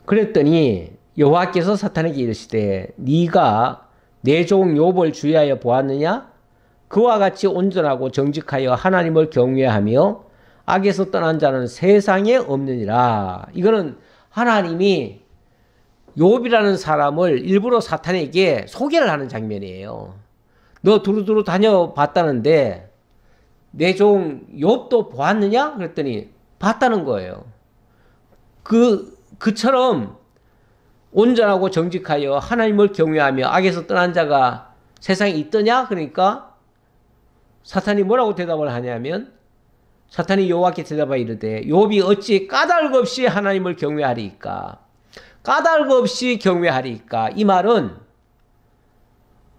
그랬더니 여호와께서 사탄에게 이르시되 네가 내 종 욥을 주의하여 보았느냐? 그와 같이 온전하고 정직하여 하나님을 경외하며 악에서 떠난 자는 세상에 없느니라. 이거는 하나님이 욥이라는 사람을 일부러 사탄에게 소개를 하는 장면이에요. 너 두루두루 다녀봤다는데 내 종 욥도 보았느냐? 그랬더니 봤다는 거예요. 그처럼 온전하고 정직하여 하나님을 경외하며 악에서 떠난 자가 세상에 있더냐? 그러니까 사탄이 뭐라고 대답을 하냐면 사탄이 여호와께 대답하여 이르되 욥이 어찌 까닭 없이 하나님을 경외하리이까? 까닭 없이 경외하리이까? 이 말은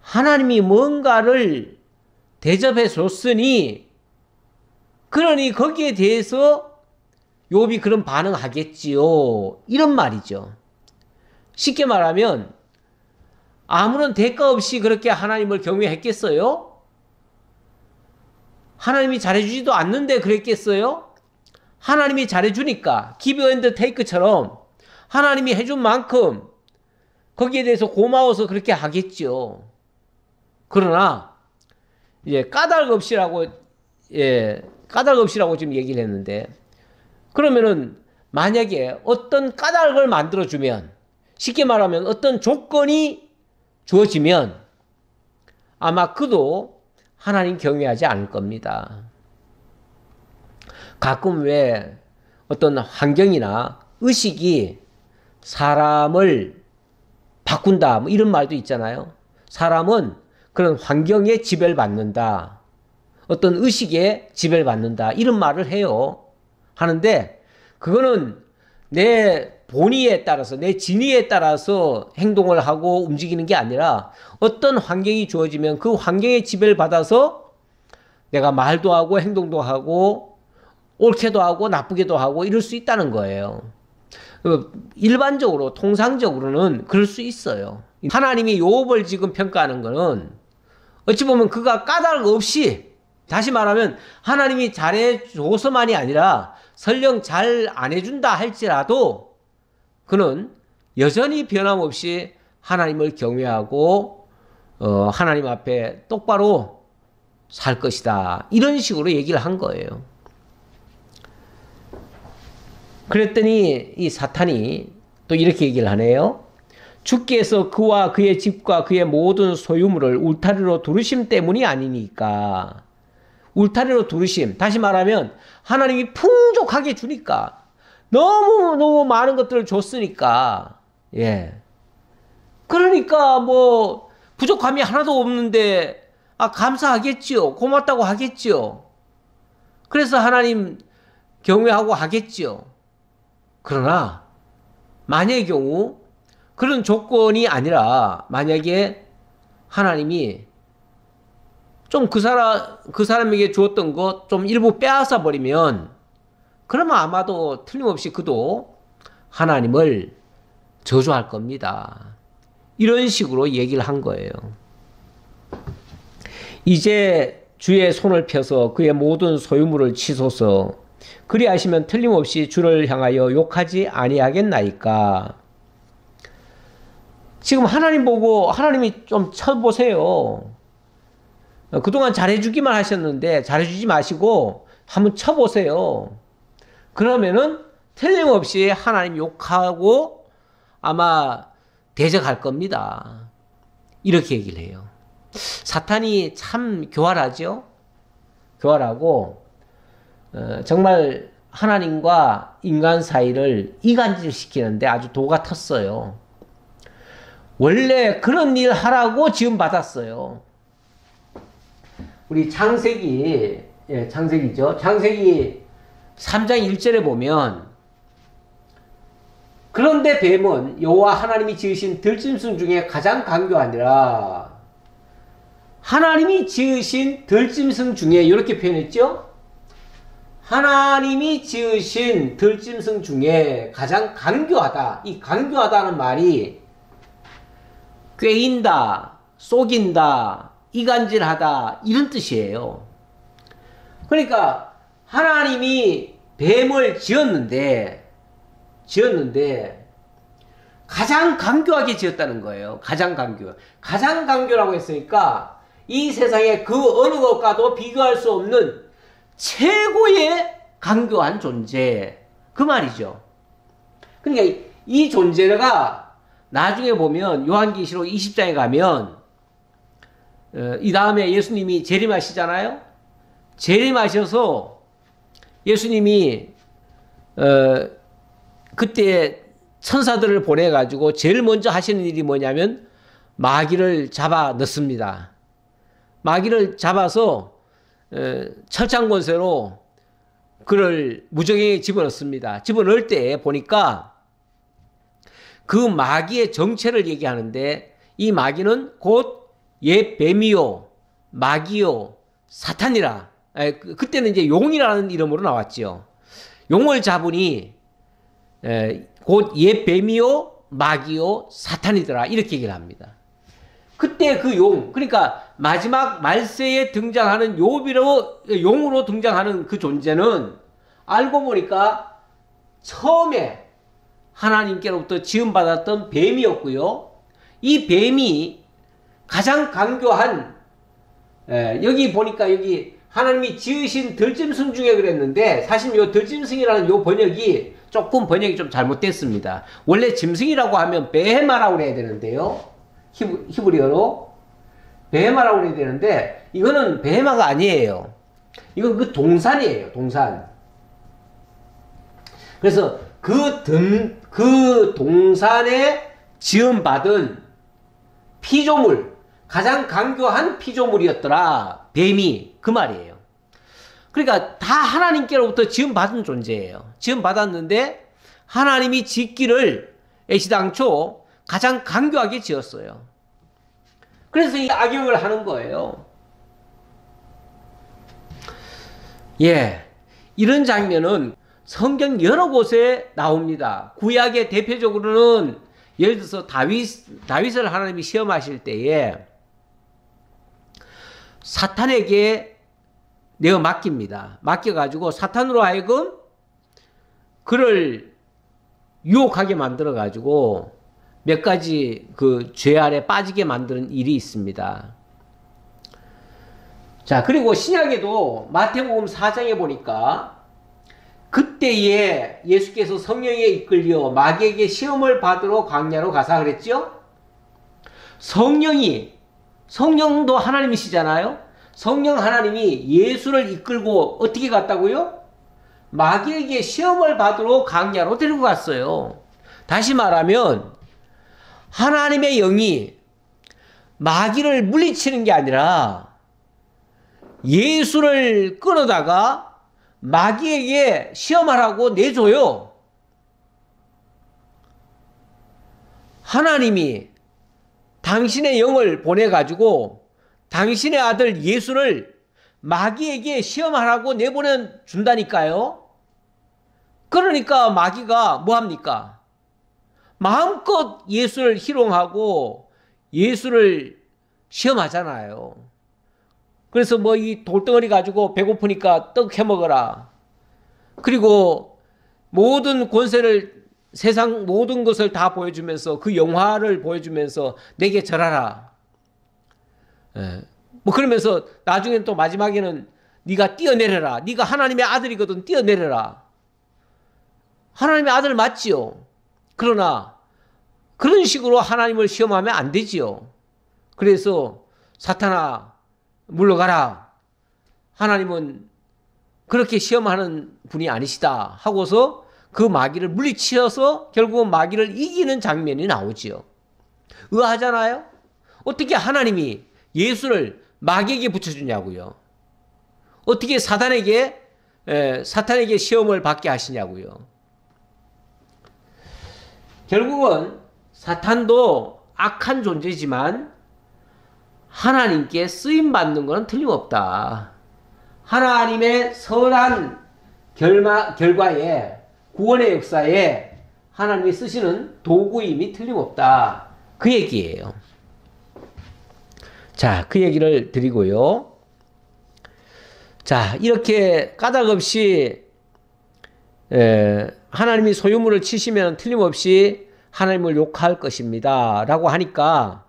하나님이 뭔가를 대접해 줬으니 그러니 거기에 대해서 욥이 그런 반응하겠지요. 이런 말이죠. 쉽게 말하면 아무런 대가 없이 그렇게 하나님을 경외했겠어요? 하나님이 잘해주지도 않는데 그랬겠어요? 하나님이 잘해주니까 give and take처럼 하나님이 해준 만큼 거기에 대해서 고마워서 그렇게 하겠죠. 그러나 이제 까닭 없이라고 지금 얘기를 했는데, 그러면은 만약에 어떤 까닭을 만들어주면, 쉽게 말하면 어떤 조건이 주어지면 아마 그도 하나님 경외하지 않을 겁니다. 가끔 왜 어떤 환경이나 의식이 사람을 바꾼다, 뭐 이런 말도 있잖아요. 사람은 그런 환경에 지배를 받는다, 어떤 의식에 지배를 받는다, 이런 말을 해요. 하는데 그거는 내 본의에 따라서, 내 진의에 따라서 행동을 하고 움직이는 게 아니라 어떤 환경이 주어지면 그 환경에 지배를 받아서 내가 말도 하고 행동도 하고 옳게도 하고 나쁘게도 하고 이럴 수 있다는 거예요. 일반적으로 통상적으로는 그럴 수 있어요. 하나님이 욥을 지금 평가하는 거는 어찌 보면 그가 까닭 없이, 다시 말하면 하나님이 잘해줘서만이 아니라 설령 잘 안 해준다 할지라도 그는 여전히 변함없이 하나님을 경외하고 하나님 앞에 똑바로 살 것이다, 이런 식으로 얘기를 한 거예요. 그랬더니 이 사탄이 또 이렇게 얘기를 하네요. 주께서 그와 그의 집과 그의 모든 소유물을 울타리로 두르심 때문이 아니니까. 울타리로 두르심, 다시 말하면 하나님이 풍족하게 주니까, 너무 많은 것들을 줬으니까, 그러니까 뭐 부족함이 하나도 없는데 감사하겠지요. 고맙다고 하겠지요. 그래서 하나님 경외하고 하겠지요. 그러나 만약의 경우 그런 조건이 아니라, 만약에 하나님이 좀 그 사람에게 주었던 것 좀 일부 빼앗아 버리면, 그러면 아마도 틀림없이 그도 하나님을 저주할 겁니다. 이런 식으로 얘기를 한 거예요. 이제 주의 손을 펴서 그의 모든 소유물을 치소서. 그리하시면 틀림없이 주를 향하여 욕하지 아니하겠나이까. 지금 하나님 보고 하나님이 좀 쳐보세요. 그동안 잘해주기만 하셨는데 잘해주지 마시고 한번 쳐보세요. 그러면은 틀림없이 하나님 욕하고 아마 대적할 겁니다. 이렇게 얘기를 해요. 사탄이 참 교활하죠? 교활하고 정말 하나님과 인간 사이를 이간질시키는데 아주 도가 텄어요. 원래 그런 일 하라고 지음 받았어요. 우리 창세기, 창세기죠. 창세기 3장 1절에 보면, 그런데 뱀은 여호와 하나님이 지으신 들짐승 중에 가장 간교하니라. 하나님이 지으신 들짐승 중에, 이렇게 표현했죠. 하나님이 지으신 들짐승 중에 가장 간교하다. 이 간교하다는 말이 꾀인다, 속인다, 이간질하다, 이런 뜻이에요. 그러니까 하나님이 뱀을 지었는데 가장 간교하게 지었다는 거예요. 가장 간교. 가장 간교라고 했으니까 이 세상에 그 어느 것과도 비교할 수 없는 최고의 간교한 존재, 그 말이죠. 그러니까 이 존재가 나중에 보면 요한계시록 20장에 가면 이 다음에 예수님이 재림하시잖아요. 재림하셔서 예수님이 그때 천사들을 보내가지고 제일 먼저 하시는 일이 뭐냐면 마귀를 잡아 넣습니다. 마귀를 잡아서 철장권세로 그를 무저갱이에 집어넣습니다. 집어넣을 때 보니까 그 마귀의 정체를 얘기하는데, 이 마귀는 곧 옛 뱀이요, 마귀요, 사탄이라. 그때는 이제 용이라는 이름으로 나왔죠. 용을 잡으니 곧 옛 뱀이요, 마귀요, 사탄이더라, 이렇게 얘기를 합니다. 그때 그 용, 그러니까 마지막 말세에 등장하는 용으로 등장하는 그 존재는 알고 보니까 처음에 하나님께로부터 지음받았던 뱀이었고요. 이 뱀이 가장 강교한, 여기 보니까 여기 하나님이 지으신 들짐승 중에 그랬는데, 사실 요 들짐승이라는 요 번역이 조금 번역이 좀 잘못됐습니다. 원래 짐승이라고 하면 베헤마라고 그래야 되는데요. 히브리어로 베헤마라고 그래야 되는데, 이거는 베헤마가 아니에요. 이건 그 동산이에요. 동산. 그래서 그 동산에 지음받은 피조물, 가장 강교한 피조물이었더라. 뱀이. 그 말이에요. 그러니까 다 하나님께로부터 지음받은 존재예요. 지음받았는데 하나님이 짓기를 애시당초 가장 강교하게 지었어요. 그래서 이 악역을 하는 거예요. 예. 이런 장면은 성경 여러 곳에 나옵니다. 구약의 대표적으로는 예를 들어서 다윗을 하나님이 시험하실 때에 사탄에게 내어 맡깁니다. 맡겨가지고 사탄으로 하여금 그를 유혹하게 만들어가지고 몇 가지 그 죄 아래 빠지게 만드는 일이 있습니다. 자, 그리고 신약에도 마태복음 4장에 보니까 그때에 예수께서 성령에 이끌려 마귀에게 시험을 받으러 광야로 가사 그랬죠? 성령도 하나님이시잖아요? 성령 하나님이 예수를 이끌고 어떻게 갔다고요? 마귀에게 시험을 받으러 광야로 데리고 갔어요. 다시 말하면 하나님의 영이 마귀를 물리치는 게 아니라 예수를 끌어다가 마귀에게 시험하라고 내줘요. 하나님이 당신의 영을 보내가지고 당신의 아들 예수를 마귀에게 시험하라고 준다니까요. 그러니까 마귀가 뭐합니까? 마음껏 예수를 희롱하고 예수를 시험하잖아요. 그래서 뭐 이 돌덩어리 가지고 배고프니까 떡 해먹어라. 그리고 모든 권세를, 세상 모든 것을 다 보여주면서 그 영화를 보여주면서 내게 절하라. 뭐 그러면서 나중에 또 마지막에는 네가 뛰어내려라. 네가 하나님의 아들이거든. 뛰어내려라. 하나님의 아들 맞지요. 그러나 그런 식으로 하나님을 시험하면 안 되지요. 그래서 사탄아 물러가라. 하나님은 그렇게 시험하는 분이 아니시다 하고서 그 마귀를 물리치어서 결국은 마귀를 이기는 장면이 나오지요. 의아하잖아요? 어떻게 하나님이 예수를 마귀에게 붙여주냐고요. 어떻게 사탄에게 시험을 받게 하시냐고요. 결국은 사탄도 악한 존재지만 하나님께 쓰임받는 것은 틀림없다. 하나님의 선한 결과에, 구원의 역사에 하나님이 쓰시는 도구임이 틀림없다. 그 얘기예요. 자, 그 얘기를 드리고요. 자, 이렇게 까닭없이 하나님이 소유물을 치시면 틀림없이 하나님을 욕할 것입니다. 라고 하니까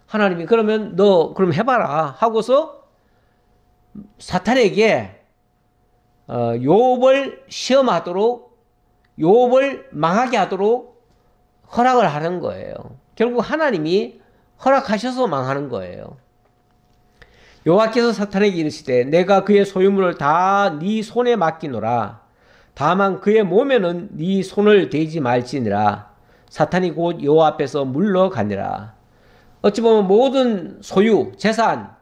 하나님이 그러면 너 그럼 해봐라 하고서 사탄에게 욥을 시험하도록, 욥을 망하게 하도록 허락을 하는 거예요. 결국 하나님이 허락하셔서 망하는 거예요. 여호와께서 사탄에게 이르시되 내가 그의 소유물을 다 네 손에 맡기노라. 다만 그의 몸에는 네 손을 대지 말지니라. 사탄이 곧 여호와 앞에서 물러가니라. 어찌 보면 모든 소유, 재산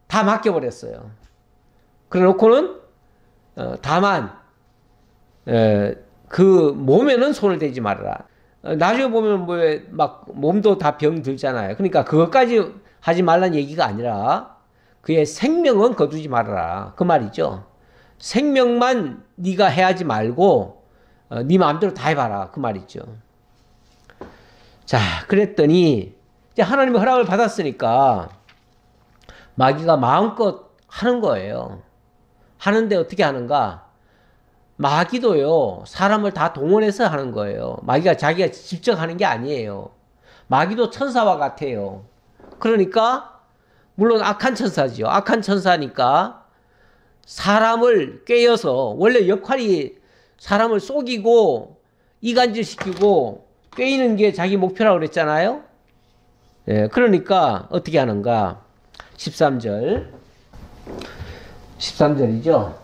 다 맡겨버렸어요. 그래 놓고는 다만 그 몸에는 손을 대지 말아라. 나중에 보면 뭐 막 몸도 다 병 들잖아요. 그러니까 그것까지 하지 말라는 얘기가 아니라 그의 생명은 거두지 말아라. 그 말이죠. 생명만 네가 해하지 말고 네 마음대로 다 해봐라. 그 말이죠. 자, 그랬더니 이제 하나님의 허락을 받았으니까 마귀가 마음껏 하는 거예요. 하는데 어떻게 하는가? 마귀도요, 사람을 다 동원해서 하는 거예요. 마귀가 자기가 직접 하는 게 아니에요. 마귀도 천사와 같아요. 그러니까, 물론 악한 천사지요. 악한 천사니까, 사람을 꿰어서, 원래 역할이 사람을 속이고, 이간질시키고, 꿰이는 게 자기 목표라고 그랬잖아요. 예, 그러니까, 어떻게 하는가. 13절. 13절이죠.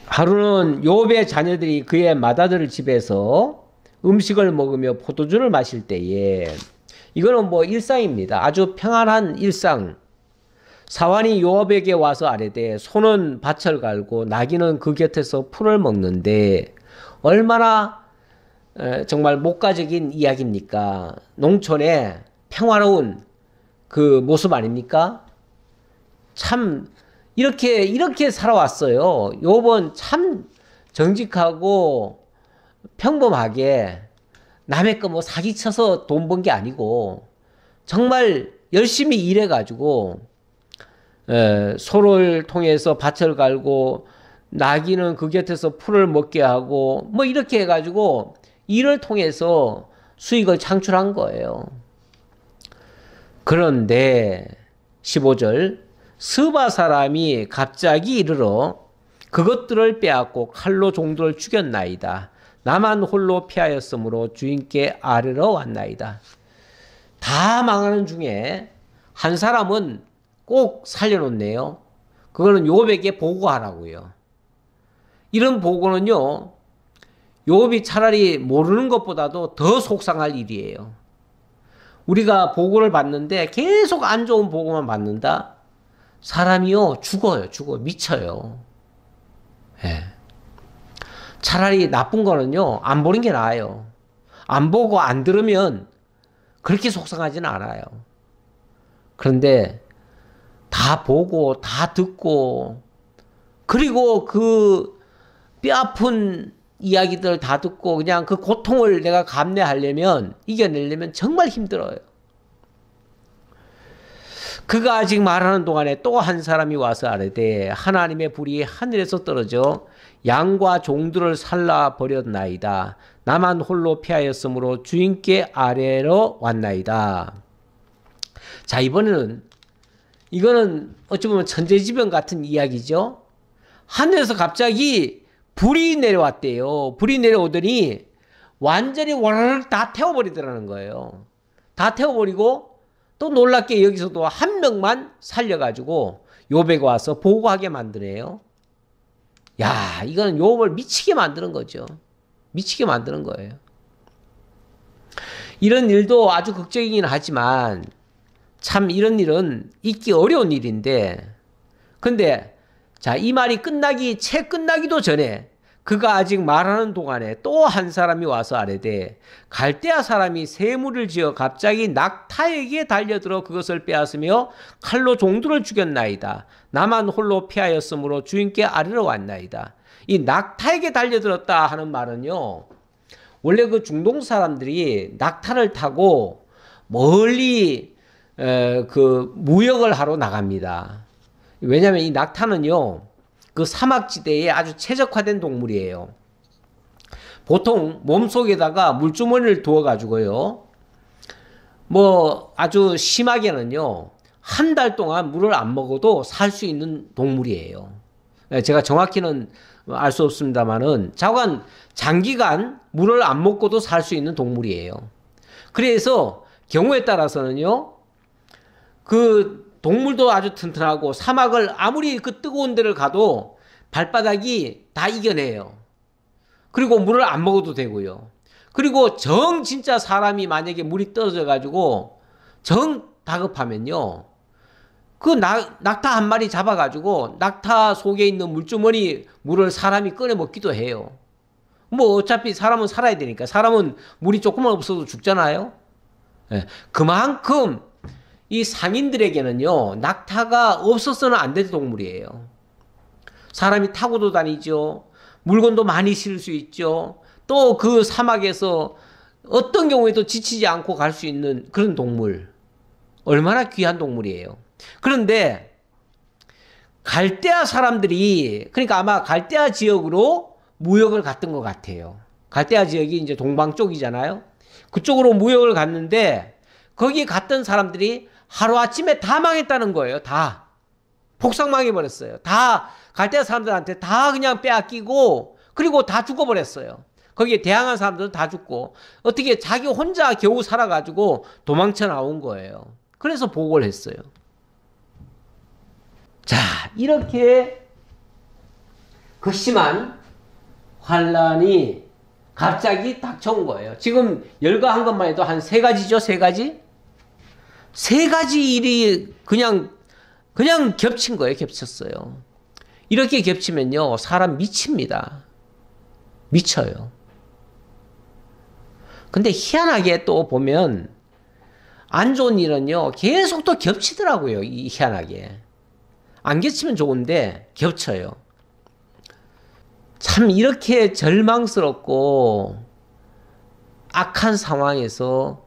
하루는 욥의 자녀들이 그의 맏아들 집에서 음식을 먹으며 포도주를 마실 때에, 이거는 뭐 일상입니다. 아주 평안한 일상. 사환이 욥에게 와서 아뢰되 소는 밭을 갈고 나귀는 그 곁에서 풀을 먹는데, 얼마나 정말 목가적인 이야기입니까? 농촌에 평화로운 그 모습 아닙니까? 참 이렇게 살아왔어요. 욥은 참 정직하고 평범하게 남의 거 뭐 사기쳐서 돈 번 게 아니고 정말 열심히 일해가지고 소를 통해서 밭을 갈고 나귀는 그 곁에서 풀을 먹게 하고 뭐 이렇게 해가지고 일을 통해서 수익을 창출한 거예요. 그런데 15절 스바 사람이 갑자기 이르러 그것들을 빼앗고 칼로 종들을 죽였나이다. 나만 홀로 피하였으므로 주인께 아뢰러 왔나이다. 다 망하는 중에 한 사람은 꼭 살려놓네요. 그거는 욥에게 보고하라고요. 이런 보고는요, 욥이 차라리 모르는 것보다도 더 속상할 일이에요. 우리가 보고를 받는데 계속 안 좋은 보고만 받는다? 사람이요, 죽어요. 미쳐요. 예. 차라리 나쁜 거는요, 안 보는 게 나아요. 안 보고 안 들으면 그렇게 속상하지는 않아요. 그런데 다 보고, 다 듣고, 그리고 그 뼈아픈 이야기들 다 듣고 그냥 그 고통을 내가 감내하려면, 이겨내려면 정말 힘들어요. 그가 아직 말하는 동안에 또 한 사람이 와서 아뢰되 하나님의 불이 하늘에서 떨어져 양과 종들을 살라 버렸나이다. 나만 홀로 피하였으므로 주인께 아뢰러 왔나이다. 자, 이번에는 이거는 어찌 보면 천재지변 같은 이야기죠. 하늘에서 갑자기 불이 내려왔대요. 불이 내려오더니 완전히 와르르 다 태워버리더라는 거예요. 다 태워버리고 또 놀랍게 여기서도 한 명만 살려가지고 욥에게 와서 보고하게 만드네요. 야, 이거는 욥을 미치게 만드는 거죠. 미치게 만드는 거예요. 이런 일도 아주 극적이긴 하지만 참 이런 일은 있기 어려운 일인데, 근데 자, 이 말이 채 끝나기도 전에 그가 아직 말하는 동안에 또 한 사람이 와서 아뢰되 갈대아 사람이 쇠물을 지어 갑자기 낙타에게 달려들어 그것을 빼앗으며 칼로 종들을 죽였나이다. 나만 홀로 피하였으므로 주인께 아뢰러 왔나이다. 이 낙타에게 달려들었다 하는 말은요, 원래 그 중동 사람들이 낙타를 타고 멀리 그 무역을 하러 나갑니다. 왜냐하면 이 낙타는요, 그 사막지대에 아주 최적화된 동물이에요. 보통 몸속에다가 물주머니를 두어가지고요, 뭐 아주 심하게는요, 한 달 동안 물을 안 먹어도 살 수 있는 동물이에요. 제가 정확히는 알 수 없습니다만은 자관 장기간 물을 안 먹고도 살 수 있는 동물이에요. 그래서 경우에 따라서는요, 그 동물도 아주 튼튼하고 사막을 아무리 그 뜨거운 데를 가도 발바닥이 다 이겨내요. 그리고 물을 안 먹어도 되고요. 그리고 진짜 사람이 만약에 물이 떨어져 가지고 다급하면요, 그 낙타 한 마리 잡아가지고 낙타 속에 있는 물주머니 물을 사람이 꺼내 먹기도 해요. 뭐 어차피 사람은 살아야 되니까. 사람은 물이 조금만 없어도 죽잖아요. 네. 그만큼 이 상인들에게는요, 낙타가 없어서는 안 될 동물이에요. 사람이 타고도 다니죠. 물건도 많이 실을 수 있죠. 또 그 사막에서 어떤 경우에도 지치지 않고 갈 수 있는 그런 동물. 얼마나 귀한 동물이에요. 그런데 갈대아 사람들이, 그러니까 아마 갈대아 지역으로 무역을 갔던 것 같아요. 갈대아 지역이 이제 동방 쪽이잖아요. 그쪽으로 무역을 갔는데 거기 갔던 사람들이 하루아침에 다 망했다는 거예요. 다. 폭삭망해버렸어요. 다 갈대아 사람들한테 다 그냥 빼앗기고 그리고 다 죽어버렸어요. 거기에 대항한 사람들은 다 죽고 어떻게 자기 혼자 겨우 살아가지고 도망쳐 나온 거예요. 그래서 보고를 했어요. 자, 이렇게 극심한 환란이 갑자기 닥쳐온 거예요. 지금 열거한 것만 해도 한 3가지죠, 3가지? 3가지 일이 그냥 겹친 거예요, 겹쳤어요. 이렇게 겹치면요, 사람 미칩니다. 미쳐요. 근데 희한하게 또 보면 안 좋은 일은요, 계속 또 겹치더라고요, 희한하게. 안 겹치면 좋은데 겹쳐요. 참 이렇게 절망스럽고 악한 상황에서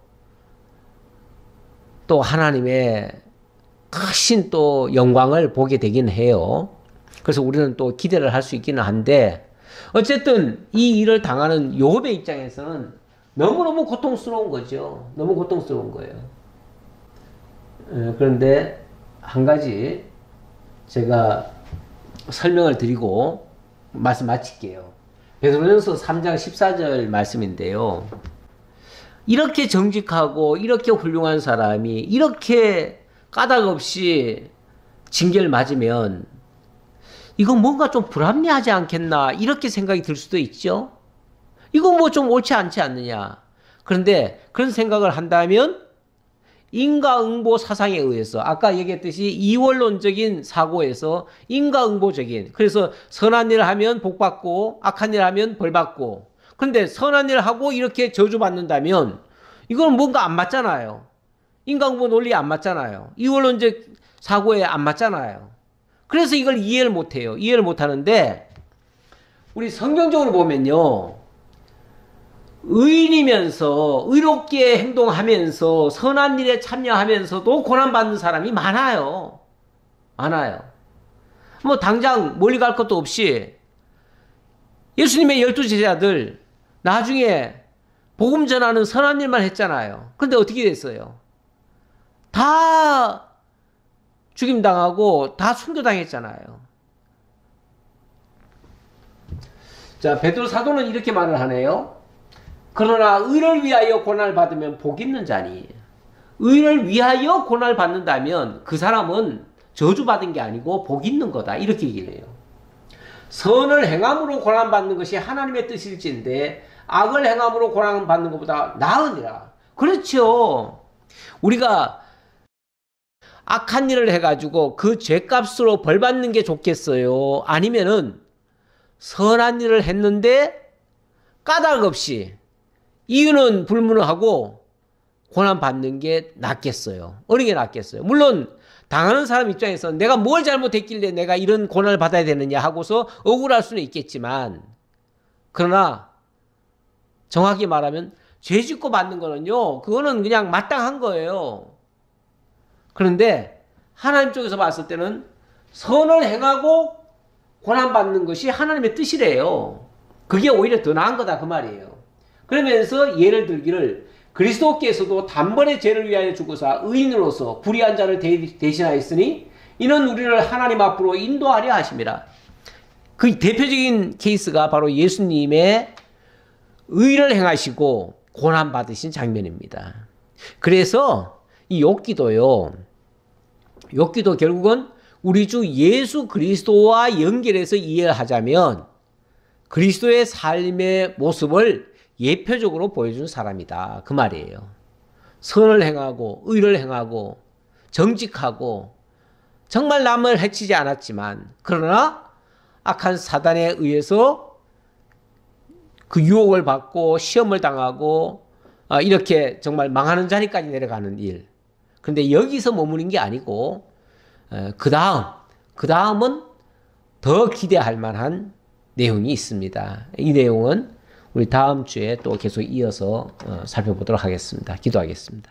또 하나님의 크신 또 영광을 보게 되긴 해요. 그래서 우리는 또 기대를 할 수 있기는 한데 어쨌든 이 일을 당하는 욥의 입장에서는 너무너무 고통스러운 거죠. 너무 고통스러운 거예요. 그런데 한 가지 제가 설명을 드리고 말씀 마칠게요. 베드로전서 3장 14절 말씀인데요. 이렇게 정직하고 이렇게 훌륭한 사람이 이렇게 까닭 없이 징계를 맞으면 이건 뭔가 좀 불합리하지 않겠나 이렇게 생각이 들 수도 있죠. 이건 뭐 좀 옳지 않지 않느냐. 그런데 그런 생각을 한다면 인과응보 사상에 의해서 아까 얘기했듯이 이원론적인 사고에서 인과응보적인, 그래서 선한 일을 하면 복받고 악한 일을 하면 벌받고, 그런데 선한 일을 하고 이렇게 저주받는다면 이건 뭔가 안 맞잖아요. 인과응보 논리에 안 맞잖아요. 이원론적 사고에 안 맞잖아요. 그래서 이걸 이해를 못해요. 이해를 못하는데 우리 성경적으로 보면요, 의인이면서 의롭게 행동하면서 선한 일에 참여하면서도 고난받는 사람이 많아요. 많아요. 뭐 당장 멀리 갈 것도 없이 예수님의 12제자들 나중에 복음 전하는 선한 일만 했잖아요. 그런데 어떻게 됐어요? 다 죽임당하고 다 순교당했잖아요. 자, 베드로 사도는 이렇게 말을 하네요. 그러나 의를 위하여 고난을 받으면 복 있는 자니, 의를 위하여 고난을 받는다면 그 사람은 저주받은 게 아니고 복 있는 거다, 이렇게 얘기를 해요. 선을 행함으로 고난받는 것이 하나님의 뜻일진데 악을 행함으로 고난받는 것보다 나으니라. 그렇죠. 우리가 악한 일을 해가지고 그 죄값으로 벌받는 게 좋겠어요? 아니면은 선한 일을 했는데 까닭 없이 이유는 불문하고 고난받는 게 낫겠어요? 어느 게 낫겠어요? 물론 당하는 사람 입장에서 내가 뭘 잘못했길래 내가 이런 고난을 받아야 되느냐 하고서 억울할 수는 있겠지만, 그러나 정확히 말하면 죄 짓고 받는 거는요, 그거는 그냥 마땅한 거예요. 그런데 하나님 쪽에서 봤을 때는 선을 행하고 고난받는 것이 하나님의 뜻이래요. 그게 오히려 더 나은 거다, 그 말이에요. 그러면서 예를 들기를 그리스도께서도 단번에 죄를 위하여 죽으사 의인으로서 불의한 자를 대신하였으니 이는 우리를 하나님 앞으로 인도하려 하심이라. 그 대표적인 케이스가 바로 예수님의 의를 행하시고 고난받으신 장면입니다. 그래서 이 욥기도요, 욥기도 결국은 우리 주 예수 그리스도와 연결해서 이해를 하자면 그리스도의 삶의 모습을 예표적으로 보여준 사람이다, 그 말이에요. 선을 행하고 의를 행하고 정직하고 정말 남을 해치지 않았지만 그러나 악한 사단에 의해서 그 유혹을 받고 시험을 당하고 이렇게 정말 망하는 자리까지 내려가는 일. 그런데 여기서 머무는 게 아니고 그 다음은 더 기대할 만한 내용이 있습니다. 이 내용은 우리 다음 주에 또 계속 이어서 살펴보도록 하겠습니다. 기도하겠습니다.